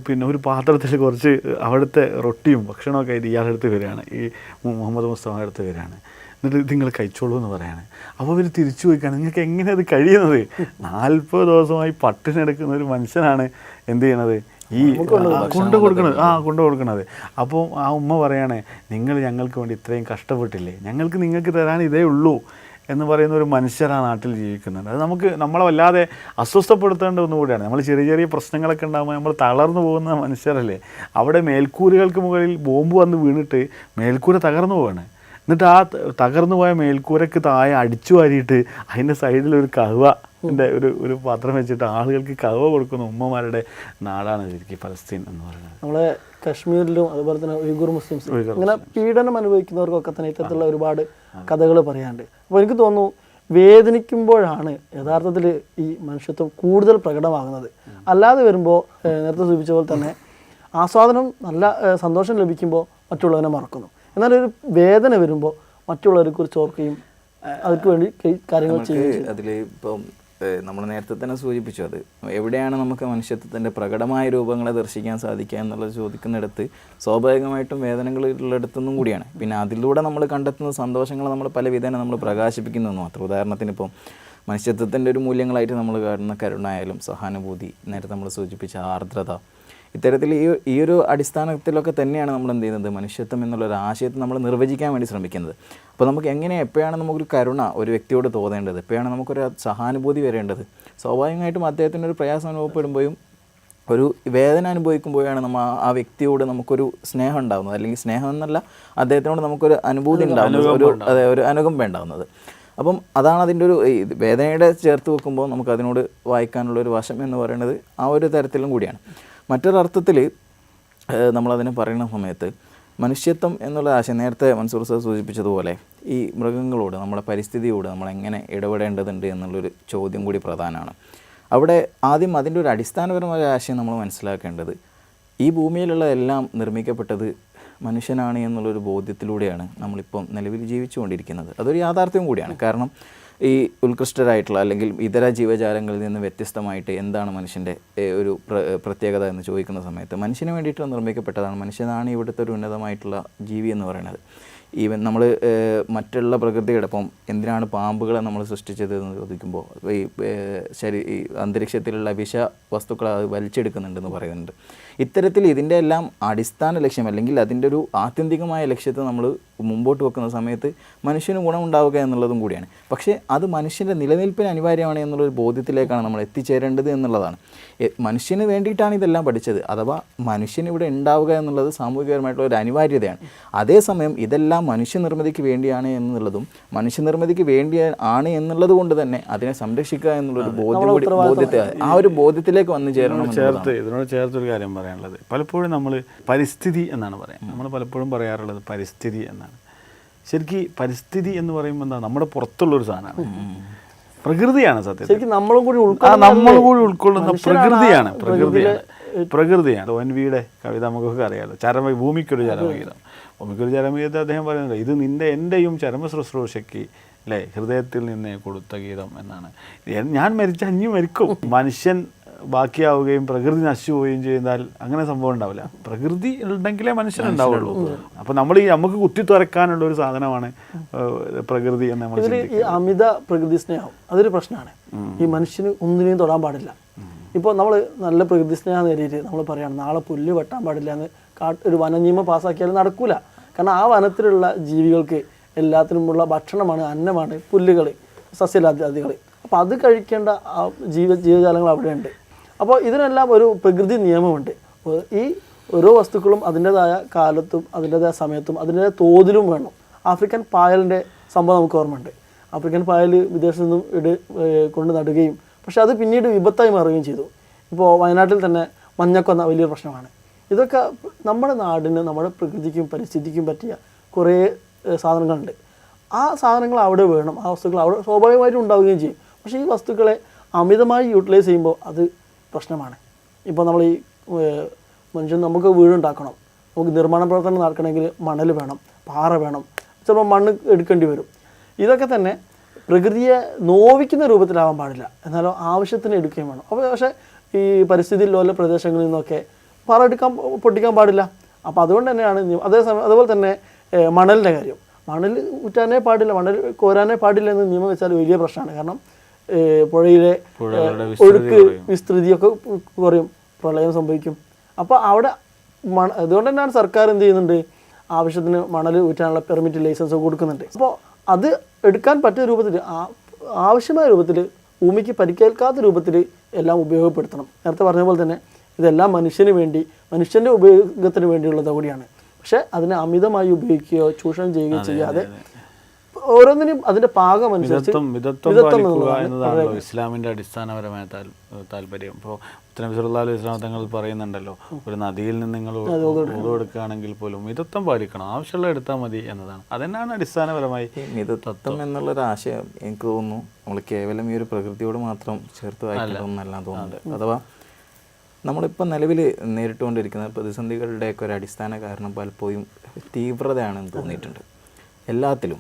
പിന്നെ ഒരു പാത്രത്തിൽ കുറച്ച് അവിടുത്തെ റൊട്ടിയും ഭക്ഷണമൊക്കെ ആയിട്ട് ഇയാളെടുത്ത് വരികയാണ്, ഈ മുഹമ്മദ് മുസ്തഫ അടുത്ത് വരികയാണ്. എന്നിട്ട് ഇത് നിങ്ങൾ കഴിച്ചോളൂ എന്ന് പറയാണ്. അപ്പോൾ ഇവർ തിരിച്ചു പോയിക്കാണ്, നിങ്ങൾക്ക് എങ്ങനെ അത് കഴിയുന്നത്? 40 ദിവസമായി പട്ടിണി എടുക്കുന്ന ഒരു മനുഷ്യനാണ് എന്ത് ചെയ്യണത്, ഈ കൊണ്ടു കൊടുക്കണത്. അപ്പോൾ ആ ഉമ്മ പറയാണ്, നിങ്ങൾ ഞങ്ങൾക്ക് വേണ്ടി ഇത്രയും കഷ്ടപ്പെട്ടില്ലേ, നിങ്ങൾക്ക് തരാൻ ഇതേ ഉള്ളൂ എന്ന് പറയുന്ന ഒരു മനുഷ്യർ ആ നാട്ടിൽ ജീവിക്കുന്നുണ്ട്. അത് നമ്മളെ വല്ലാതെ അസ്വസ്ഥപ്പെടുത്തേണ്ട ഒന്നുകൂടിയാണ്. നമ്മൾ ചെറിയ പ്രശ്നങ്ങളൊക്കെ ഉണ്ടാകുമ്പോൾ നമ്മൾ തളർന്നു പോകുന്ന മനുഷ്യരല്ലേ. അവിടെ മേൽക്കൂരകൾക്ക് മുകളിൽ ബോംബ് വന്ന് വീണിട്ട് മേൽക്കൂര തകർന്നു പോവാണ്. എന്നിട്ട് ആ തകർന്നു പോയ മേൽക്കൂരക്ക് താഴെ അടിച്ചു വാരിയിട്ട് അതിൻ്റെ സൈഡിൽ ഒരു കഹ്വൻ്റെ ഒരു പാത്രം വെച്ചിട്ട് ആളുകൾക്ക് കഹ്വ കൊടുക്കുന്ന ഉമ്മമാരുടെ നാടാണ് ശരിക്കും ഫലസ്തീൻ എന്ന് പറയുന്നത്. നമ്മളെ കശ്മീരിലും അതുപോലെ തന്നെ ഉയ്ഗുർ മുസ്ലിംസ് ഇങ്ങനെ പീഡനം അനുഭവിക്കുന്നവർക്കൊക്കെ തന്നെ ഇത്തരത്തിലുള്ള ഒരുപാട് കഥകൾ പറയാനുണ്ട്. അപ്പോൾ എനിക്ക് തോന്നുന്നു, വേദനിക്കുമ്പോഴാണ് യഥാർത്ഥത്തിൽ ഈ മനുഷ്യത്വം കൂടുതൽ പ്രകടമാകുന്നത്. അല്ലാതെ വരുമ്പോൾ നേരത്തെ സൂചിപ്പിച്ച പോലെ തന്നെ ആസ്വാദനം, നല്ല സന്തോഷം ലഭിക്കുമ്പോൾ മറ്റുള്ളവനെ മറക്കുന്നു. എന്നാൽ ഒരു വേദന വരുമ്പോൾ മറ്റുള്ളവരെ കുറിച്ച് ഓർക്കുകയും അതിற்கு വേണ്ടി കാര്യങ്ങൾ ചെയ്യുകയും. അതിൽ ഇപ്പം നമ്മൾ നേരത്തെ തന്നെ സൂചിപ്പിച്ചു, അത് എവിടെയാണ് നമുക്ക് മനുഷ്യത്വത്തിൻ്റെ പ്രകടമായ രൂപങ്ങളെ ദർശിക്കാൻ സാധിക്കുക എന്നുള്ളത് ചോദിക്കുന്നിടത്ത് സ്വാഭാവികമായിട്ടും വേദനകളുള്ളിടത്തുനിന്നും കൂടിയാണ്. പിന്നെ അതിലൂടെ നമ്മൾ കണ്ടെത്തുന്ന സന്തോഷങ്ങൾ നമ്മൾ പല വിധേന നമ്മൾ പ്രകാശിപ്പിക്കുന്നു മാത്രം. ഉദാഹരണത്തിന് ഇപ്പം മനുഷ്യത്വത്തിൻ്റെ ഒരു മൂല്യങ്ങളായിട്ട് നമ്മൾ കാണുന്ന കരുണയായാലും സഹാനുഭൂതി, നേരത്തെ നമ്മൾ സൂചിപ്പിച്ച ആർദ്രത, ഇത്തരത്തിൽ ഈ ഒരു അടിസ്ഥാനത്തിലൊക്കെ തന്നെയാണ് നമ്മൾ എന്ത് ചെയ്യുന്നത്, മനുഷ്യത്വം എന്നുള്ളൊരു ആശയത്തെ നമ്മൾ നിർവചിക്കാൻ വേണ്ടി ശ്രമിക്കുന്നത്. അപ്പോൾ നമുക്ക് എപ്പോഴാണ് നമുക്കൊരു കരുണ ഒരു വ്യക്തിയോട് തോന്നേണ്ടത്, എപ്പോഴാണ് നമുക്കൊരു സഹാനുഭൂതി വരേണ്ടത്? സ്വാഭാവികമായിട്ടും അദ്ദേഹത്തിനൊരു പ്രയാസം അനുഭവപ്പെടുമ്പോഴും ഒരു വേദന അനുഭവിക്കുമ്പോഴാണ് നമ്മൾ ആ വ്യക്തിയോട് നമുക്കൊരു സ്നേഹം ഉണ്ടാകുന്നത്, അല്ലെങ്കിൽ സ്നേഹം എന്നല്ല, അദ്ദേഹത്തിനോട് നമുക്കൊരു അനുഭൂതി ഉണ്ടാകുന്നത്, ഒരു അനുകമ്പ ഉണ്ടാകുന്നത്. അപ്പം അതാണ് അതിൻ്റെ ഒരു വേദനയുടെ ചേർത്ത് വെക്കുമ്പോൾ നമുക്ക് അതിനോട് വായിക്കാനുള്ളൊരു വശം എന്ന് പറയുന്നത് ആ ഒരു തരത്തിലും കൂടിയാണ്. മറ്റൊരർത്ഥത്തിൽ നമ്മളതിനെ പറയുന്ന സമയത്ത് മനുഷ്യത്വം എന്നുള്ള ആശയം നേരത്തെ മൻസൂർ സാർ സൂചിപ്പിച്ചതുപോലെ ഈ മൃഗങ്ങളോട്, നമ്മുടെ പരിസ്ഥിതിയോട് നമ്മളെങ്ങനെ ഇടപെടേണ്ടതുണ്ട് എന്നുള്ളൊരു ചോദ്യം കൂടി പ്രധാനമാണ്. അവിടെ ആദ്യം അതിൻ്റെ ഒരു അടിസ്ഥാനപരമായ ആശയം നമ്മൾ മനസ്സിലാക്കേണ്ടത്, ഈ ഭൂമിയിലുള്ള എല്ലാം നിർമ്മിക്കപ്പെട്ടത് മനുഷ്യനാണ് എന്നുള്ളൊരു ബോധ്യത്തിലൂടെയാണ് നമ്മളിപ്പം നിലവിൽ ജീവിച്ചുകൊണ്ടിരിക്കുന്നത്. അതൊരു യാഥാർത്ഥ്യം കൂടിയാണ്. കാരണം ഈ ഉത്കൃഷ്ടരായിട്ടുള്ള അല്ലെങ്കിൽ ഇതര ജീവജാലങ്ങളിൽ നിന്ന് വ്യത്യസ്തമായിട്ട് എന്താണ് മനുഷ്യൻ്റെ ഒരു പ്രത്യേകത എന്ന് ചോദിക്കുന്ന സമയത്ത് മനുഷ്യന് വേണ്ടിയിട്ട് നിർമ്മിക്കപ്പെട്ടതാണ്, മനുഷ്യനാണ് ഇവിടുത്തെ ഒരു ഉന്നതമായിട്ടുള്ള ജീവി എന്ന് പറയുന്നത്. ഈവൻ നമ്മൾ മറ്റുള്ള പ്രകൃതിയുടെ ഇപ്പം എന്തിനാണ് പാമ്പുകളെ നമ്മൾ സൃഷ്ടിച്ചത് എന്ന് ചോദിക്കുമ്പോൾ ഈ അന്തരീക്ഷത്തിലുള്ള വിഷ വസ്തുക്കൾ അത് വലിച്ചെടുക്കുന്നുണ്ടെന്ന് പറയുന്നുണ്ട്. ഇത്തരത്തിൽ ഇതിൻ്റെ എല്ലാം അടിസ്ഥാന ലക്ഷ്യം അല്ലെങ്കിൽ അതിൻ്റെ ഒരു ആത്യന്തികമായ ലക്ഷ്യത്തെ നമ്മൾ മുമ്പോട്ട് വെക്കുന്ന സമയത്ത് മനുഷ്യന് ഗുണമുണ്ടാവുക എന്നുള്ളതും കൂടിയാണ്. പക്ഷേ അത് മനുഷ്യൻ്റെ നിലനിൽപ്പിന് അനിവാര്യമാണ് എന്നുള്ളൊരു ബോധ്യത്തിലേക്കാണ് നമ്മൾ എത്തിച്ചേരേണ്ടത് എന്നുള്ളതാണ്. മനുഷ്യന് വേണ്ടിയിട്ടാണ് ഇതെല്ലാം പഠിച്ചത്, അഥവാ മനുഷ്യന് ഇവിടെ ഉണ്ടാവുക എന്നുള്ളത് സാമൂഹികപരമായിട്ടുള്ള ഒരു അനിവാര്യതയാണ്. അതേസമയം ഇതെല്ലാം മനുഷ്യനിർമ്മിതിക്ക് വേണ്ടിയാണ് എന്നുള്ളതും മനുഷ്യനിർമ്മിതിക്ക് വേണ്ടിയാണ് എന്നുള്ളത് കൊണ്ട് തന്നെ അതിനെ സംരക്ഷിക്കുക എന്നുള്ളൊരു ബോധ്യത്തെ ആ ഒരു ബോധ്യത്തിലേക്ക് വന്നു ചേരണം. ഇതിനോട് ചേർത്തൊരു കാര്യം പറയാനുള്ളത്, പലപ്പോഴും നമ്മൾ പരിസ്ഥിതി എന്നാണ് പറയാം, നമ്മൾ പലപ്പോഴും പറയാറുള്ളത് പരിസ്ഥിതി എന്നാണ്. ശരിക്കും പരിസ്ഥിതി എന്ന് പറയുമ്പോൾ എന്താ, നമ്മുടെ പുറത്തുള്ളൊരു സാധനമാണ്, പ്രകൃതിയാണ്. സത്യത്തിൽ നമ്മളും കൂടി ഉൾക്കൊള്ളുന്ന പ്രകൃതിയാണ്. ഒൻവിയുടെ കവിത നമുക്കൊക്കെ അറിയാമല്ലോ, ഭൂമിക്കൊരു ചരമഗീതം. ഭൂമിക്കൊരു ചരമഗീതം അദ്ദേഹം പറയുന്നത്, ഇത് എൻ്റെയും ചരമ ശുശ്രൂഷയ്ക്ക് അല്ലേ ഹൃദയത്തിൽ നിന്ന് കൊടുത്ത ഗീതം എന്നാണ്. ഞാൻ മരിച്ച അഞ്ഞു മരിക്കും. മനുഷ്യൻ ബാക്കിയാവുകയും പ്രകൃതി നശിച്ചു പോവുകയും ചെയ്താൽ അങ്ങനെ സംഭവം ഉണ്ടാവില്ല. പ്രകൃതി ഉണ്ടെങ്കിലേ മനുഷ്യനുണ്ടാവുള്ളൂ. അപ്പോൾ നമുക്ക് കുത്തി തുറക്കാനുള്ള ഒരു സാധനമാണ് പ്രകൃതി എന്ന് നമ്മൾ ഈ അമിത പ്രകൃതി സ്നേഹം അതൊരു പ്രശ്നമാണ്. ഈ മനുഷ്യന് ഒന്നിനെയും തൊടാൻ പാടില്ല. ഇപ്പോൾ നമ്മൾ നല്ല പ്രകൃതി സ്നേഹം നേടിയിട്ട് നമ്മൾ പറയുകയാണ് നാളെ പുല്ല് വെട്ടാൻ പാടില്ല എന്ന് ഒരു വനനിയമം പാസ്സാക്കിയാലും നടക്കൂല. കാരണം ആ വനത്തിലുള്ള ജീവികൾക്ക് എല്ലാത്തിനുമുള്ള ഭക്ഷണമാണ്, അന്നമാണ് പുല്ലുകൾ, സസ്യലതാദികൾ. അപ്പോൾ അത് കഴിക്കേണ്ട ജീവജാലങ്ങൾ അവിടെയുണ്ട്. അപ്പോൾ ഇതിനെല്ലാം ഒരു പ്രകൃതി നിയമമുണ്ട്. ഈ ഓരോ വസ്തുക്കളും അതിൻ്റെതായ കാലത്തും അതിൻ്റെതായ സമയത്തും അതിൻ്റെതായ തോതിലും വേണം. ആഫ്രിക്കൻ പായലിൻ്റെ സംഭവം നമുക്ക് ഓർമ്മയുണ്ട്. ആഫ്രിക്കൻ പായൽ വിദേശത്തു നിന്നും കൊണ്ട് നടുകയും പക്ഷെ അത് പിന്നീട് വിപത്തായി മാറുകയും ചെയ്തു. ഇപ്പോൾ വയനാട്ടിൽ തന്നെ മഞ്ഞക്കൊന്ന വലിയൊരു പ്രശ്നമാണ്. ഇതൊക്കെ നമ്മുടെ നാടിന്, നമ്മുടെ പ്രകൃതിക്കും പരിസ്ഥിതിക്കും പറ്റിയ കുറേ സാധനങ്ങളുണ്ട്. ആ സാധനങ്ങൾ അവിടെ വേണം, ആ വസ്തുക്കൾ അവിടെ സ്വാഭാവികമായിട്ടും ഉണ്ടാവുകയും ചെയ്യും. പക്ഷേ ഈ വസ്തുക്കളെ അമിതമായി യൂട്ടിലൈസ് ചെയ്യുമ്പോൾ അത് പ്രശ്നമാണ്. ഇപ്പോൾ നമ്മൾ ഈ മനുഷ്യൻ നമുക്ക് വീടുണ്ടാക്കണം, നമുക്ക് നിർമ്മാണ പ്രവർത്തനം നടക്കണമെങ്കിൽ മണൽ വേണം, പാറ വേണം, ചിലപ്പോൾ മണ്ണ് എടുക്കേണ്ടി വരും. ഇതൊക്കെ തന്നെ പ്രകൃതിയെ നോവിക്കുന്ന രൂപത്തിലാവാൻ പാടില്ല, എന്നാലും ആവശ്യത്തിന് എടുക്കുകയും വേണം. അപ്പോൾ പക്ഷേ ഈ പരിസ്ഥിതി ലോല പ്രദേശങ്ങളിൽ നിന്നൊക്കെ പാറ പൊട്ടിക്കാൻ പാടില്ല. അപ്പോൾ അതുകൊണ്ട് തന്നെയാണ് അതുപോലെ തന്നെ മണലിൻ്റെ കാര്യം, മണൽ ഊറ്റാനേ പാടില്ല, മണൽ കോരാനേ പാടില്ല എന്ന് നിയമം വെച്ചാൽ വലിയ പ്രശ്നമാണ്. കാരണം പുഴയിലെ ഒഴുക്ക് വിസ്തൃതിയൊക്കെ കുറയും, പ്രളയം സംഭവിക്കും. അപ്പോൾ അവിടെ അതുകൊണ്ട് തന്നെയാണ് സർക്കാർ എന്ത് ചെയ്യുന്നുണ്ട്, ആവശ്യത്തിന് മണൽ ഊറ്റാനുള്ള പെർമിറ്റ് ലൈസൻസ് കൊടുക്കുന്നുണ്ട്. അപ്പോൾ അത് എടുക്കാൻ പറ്റിയ രൂപത്തിൽ, ആവശ്യമായ രൂപത്തിൽ, ഭൂമിക്ക് പരിക്കേൽക്കാത്ത രൂപത്തിൽ എല്ലാം ഉപയോഗപ്പെടുത്തണം. നേരത്തെ പറഞ്ഞ പോലെ തന്നെ ഇതെല്ലാം മനുഷ്യന് വേണ്ടി, മനുഷ്യൻ്റെ ഉപയോഗത്തിന് വേണ്ടിയുള്ളത് കൂടിയാണ്. പക്ഷേ അതിനെ അമിതമായി ഉപയോഗിക്കുകയോ ചൂഷണം ചെയ്യുകയോ ചെയ്യാതെ ഓരോന്നിനും അതിൻ്റെ പാകം അനുസരിച്ച് എന്നതാണല്ലോ ഇസ്ലാമിൻ്റെ അടിസ്ഥാനപരമായ താല്പര്യം. ഇപ്പോൾ നബി സല്ലല്ലാഹു അലൈഹി വസല്ലം തങ്ങൾ പറയുന്നുണ്ടല്ലോ, ഒരു നദിയിൽ നിന്ന് നിങ്ങൾ ഉദു എടുക്കുകയാണെങ്കിൽ പോലും മിതത്വം പാലിക്കണം, ആവശ്യമുള്ള എടുത്താൽ മതി എന്നതാണ്. അതന്നെയാണ് അടിസ്ഥാനപരമായി മിതത്വം എന്നുള്ളൊരു ആശയം. എനിക്ക് തോന്നുന്നു നമ്മൾ കേവലം ഈ ഒരു പ്രകൃതിയോട് മാത്രം ചേർത്ത് വായിക്കണമെന്നല്ല തോന്നുന്നുണ്ട്. അഥവാ നമ്മളിപ്പോൾ നിലവിൽ നേരിട്ടുകൊണ്ടിരിക്കുന്ന പ്രതിസന്ധികളുടെയൊക്കെ ഒരു അടിസ്ഥാന കാരണം പലപ്പോഴും തീവ്രതയാണെന്ന് തോന്നിയിട്ടുണ്ട്. എല്ലാത്തിലും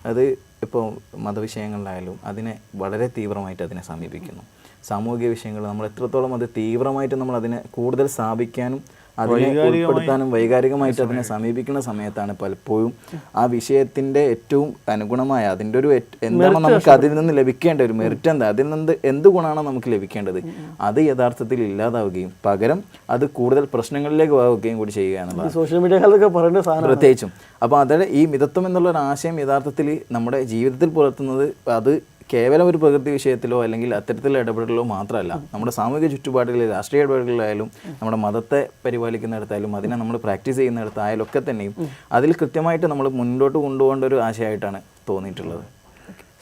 അത് ഇപ്പോൾ മതവിഷയങ്ങളിലായാലും അതിനെ വളരെ തീവ്രമായിട്ട് അതിനെ സമീപിക്കുന്നു. സാമൂഹിക വിഷയങ്ങൾ നമ്മൾ എത്രത്തോളം അത് തീവ്രമായിട്ട് നമ്മൾ അതിനെ കൂടുതൽ സ്ഥാപിക്കാനും അതിനെ ഉൾപ്പെടുത്താനും വൈകാരികമായിട്ട് അതിനെ സമീപിക്കുന്ന സമയത്താണ് പലപ്പോഴും ആ വിഷയത്തിൻ്റെ ഏറ്റവും അനുഗുണമായ അതിൻ്റെ ഒരു എന്താണ് നമുക്ക് അതിൽ നിന്ന് ലഭിക്കേണ്ട ഒരു മെറിറ്റ് എന്താ, അതിൽ നിന്ന് എന്ത് ഗുണമാണോ നമുക്ക് ലഭിക്കേണ്ടത് അത് യഥാർത്ഥത്തിൽ ഇല്ലാതാവുകയും പകരം അത് കൂടുതൽ പ്രശ്നങ്ങളിലേക്ക് പോവുകയും കൂടി ചെയ്യുക എന്നുള്ളത് സോഷ്യൽ മീഡിയകളൊക്കെ പറയുന്ന സാധനം പ്രത്യേകിച്ചും. അപ്പോൾ അതിൽ ഈ മിതത്വം എന്നുള്ളൊരു ആശയം യഥാർത്ഥത്തിൽ നമ്മുടെ ജീവിതത്തിൽ പുലർത്തുന്നത് അത് കേവലം ഒരു പ്രകൃതി വിഷയത്തിലോ അല്ലെങ്കിൽ അത്തരത്തിലുള്ള ഇടപെടലോ മാത്രമല്ല, നമ്മുടെ സാമൂഹിക ചുറ്റുപാടുകളിൽ, രാഷ്ട്രീയ ഇടപെടലുകളിലായാലും നമ്മുടെ മതത്തെ പരിപാലിക്കുന്നിടത്തായാലും അതിനെ നമ്മൾ പ്രാക്ടീസ് ചെയ്യുന്നിടത്തായാലും ഒക്കെ തന്നെയും അതിൽ കൃത്യമായിട്ട് നമ്മൾ മുന്നോട്ട് കൊണ്ടുപോകേണ്ട ഒരു ആശയമായിട്ടാണ് തോന്നിയിട്ടുള്ളത്.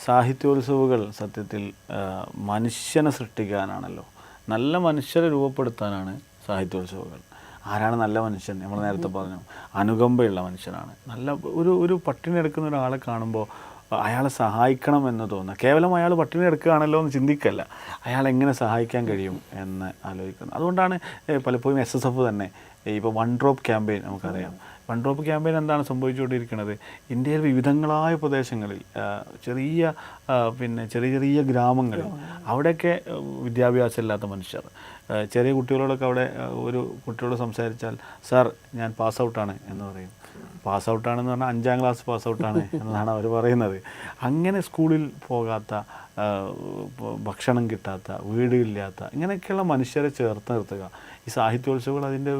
സാഹിത്യോത്സവങ്ങൾ സത്യത്തിൽ മനുഷ്യനെ സൃഷ്ടിക്കാനാണല്ലോ, നല്ല മനുഷ്യരെ രൂപപ്പെടുത്താനാണ് സാഹിത്യോത്സവങ്ങൾ. ആരാണ് നല്ല മനുഷ്യൻ? നമ്മൾ നേരത്തെ പറഞ്ഞു, അനുകമ്പയുള്ള മനുഷ്യനാണ്. നല്ല ഒരു പട്ടിണി എടുക്കുന്ന ഒരാളെ കാണുമ്പോൾ അയാളെ സഹായിക്കണം എന്ന് തോന്നുക. കേവലം അയാൾ പട്ടിണി എടുക്കുകയാണല്ലോ എന്ന് ചിന്തിക്കല്ല, അയാൾ എങ്ങനെ സഹായിക്കാൻ കഴിയും എന്ന് ആലോചിക്കുന്നത്. അതുകൊണ്ടാണ് പലപ്പോഴും SSF തന്നെ ഇപ്പോൾ വൺ ഡ്രോപ്പ് ക്യാമ്പയിൻ നമുക്കറിയാം. വൺ ഡ്രോപ്പ് ക്യാമ്പയിൻ എന്താണ് സംഭവിച്ചുകൊണ്ടിരിക്കുന്നത്? ഇന്ത്യയിൽ വിവിധങ്ങളായ പ്രദേശങ്ങളിൽ ചെറിയ ചെറിയ ഗ്രാമങ്ങളിൽ അവിടെയൊക്കെ വിദ്യാഭ്യാസമില്ലാത്ത മനുഷ്യർ, ചെറിയ കുട്ടികളോടൊക്കെ അവിടെ ഒരു കുട്ടിയോട് സംസാരിച്ചാൽ സാർ ഞാൻ പാസ് ഔട്ടാണ് എന്ന് പറയും. പാസ് ഔട്ടാണെന്ന് പറഞ്ഞാൽ 5ാം ക്ലാസ് പാസ് ഔട്ടാണ് എന്നതാണ് അവർ പറയുന്നത്. അങ്ങനെ സ്കൂളിൽ പോകാത്ത, ഭക്ഷണം കിട്ടാത്ത, വീടില്ലാത്ത ഇങ്ങനെയൊക്കെയുള്ള മനുഷ്യരെ ചേർത്ത് നിർത്തുക. ഈ സാഹിത്യോത്സവങ്ങൾ അതിൻ്റെ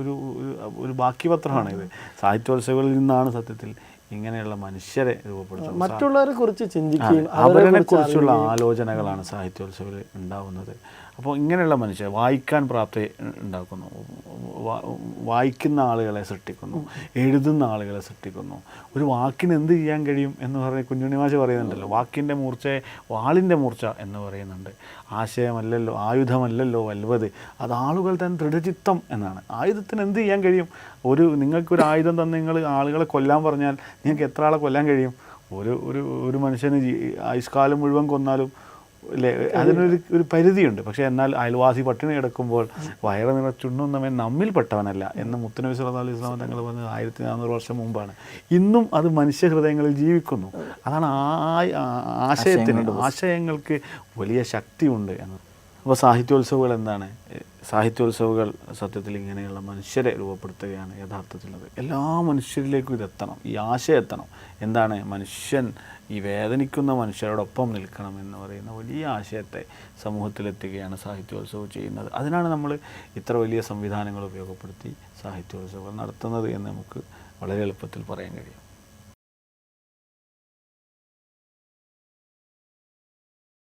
ഒരു ബാക്കി പത്രമാണ് ഇത്. സാഹിത്യോത്സവങ്ങളിൽ നിന്നാണ് സത്യത്തിൽ ഇങ്ങനെയുള്ള മനുഷ്യരെ രൂപപ്പെടുത്തുന്നത്. മറ്റുള്ളവരെ കുറിച്ച് ചിന്തിക്കുകയും അവരെ കുറിച്ചുള്ള ആലോചനകളാണ് സാഹിത്യോത്സവത്തിൽ ഉണ്ടാവുന്നത്. അപ്പോൾ ഇങ്ങനെയുള്ള മനുഷ്യർ വായിക്കാൻ പ്രാപ്തി ഉണ്ടാക്കുന്നു, വായിക്കുന്ന ആളുകളെ സൃഷ്ടിക്കുന്നു, എഴുതുന്ന ആളുകളെ സൃഷ്ടിക്കുന്നു. ഒരു വാക്കിന് എന്ത് ചെയ്യാൻ കഴിയും എന്ന് പറഞ്ഞ് കുഞ്ഞുണ്ണി മാഷ് പറയുന്നുണ്ടല്ലോ, വാക്കിൻ്റെ മൂർച്ചയെ വാളിൻ്റെ മൂർച്ച എന്ന് പറയുന്നുണ്ട്. ആശയമല്ലല്ലോ, ആയുധമല്ലല്ലോ വൽവത്, അത് ആളുകൾ തന്നെ ദൃഢചിത്തം എന്നാണ്. ആയുധത്തിന് എന്ത് ചെയ്യാൻ കഴിയും? നിങ്ങൾക്കൊരു ആയുധം തന്ന് നിങ്ങൾ ആളുകളെ കൊല്ലാൻ പറഞ്ഞാൽ നിങ്ങൾക്ക് എത്ര ആളെ കൊല്ലാൻ കഴിയും? ഒരു മനുഷ്യന് ആയുഷ്കാലം മുഴുവൻ കൊന്നാലും അല്ലേ, അതിനൊരു പരിധിയുണ്ട്. പക്ഷേ എന്നാൽ അയൽവാസി പട്ടിണി കിടക്കുമ്പോൾ വയറ് നിറച്ചുണ്ണുന്നവൻ നമ്മിൽപ്പെട്ടവനല്ല എന്ന് മുത്തുനബി സല്ലല്ലാഹു അലൈഹി വസല്ലം തങ്ങൾ പറഞ്ഞത് 1400 വർഷം മുമ്പാണ്. ഇന്നും അത് മനുഷ്യഹൃദയങ്ങളിൽ ജീവിക്കുന്നു. അതാണ് ആശയങ്ങൾക്ക് വലിയ ശക്തിയുണ്ട് എന്ന്. അപ്പോൾ സാഹിത്യോത്സവങ്ങൾ എന്താണ്? സാഹിത്യോത്സവങ്ങൾ സത്യത്തിൽ ഇങ്ങനെയുള്ള മനുഷ്യരെ രൂപപ്പെടുത്തുകയാണ് യഥാർത്ഥത്തിലുള്ളത്. എല്ലാ മനുഷ്യരിലേക്കും ഇതെത്തണം, ഈ ആശയം എത്തണം. എന്താണ്? മനുഷ്യൻ, ഈ വേദനിക്കുന്ന മനുഷ്യരോടൊപ്പം നിൽക്കണം എന്ന് പറയുന്ന വലിയ ആശയത്തെ സമൂഹത്തിലെത്തുകയാണ് സാഹിത്യോത്സവം ചെയ്യുന്നത്. അതിനാണ് നമ്മൾ ഇത്ര വലിയ സംവിധാനങ്ങൾ ഉപയോഗപ്പെടുത്തി സാഹിത്യോത്സവം നടത്തുന്നത് എന്ന് നമുക്ക് വളരെ എളുപ്പത്തിൽ പറയാൻ കഴിയും.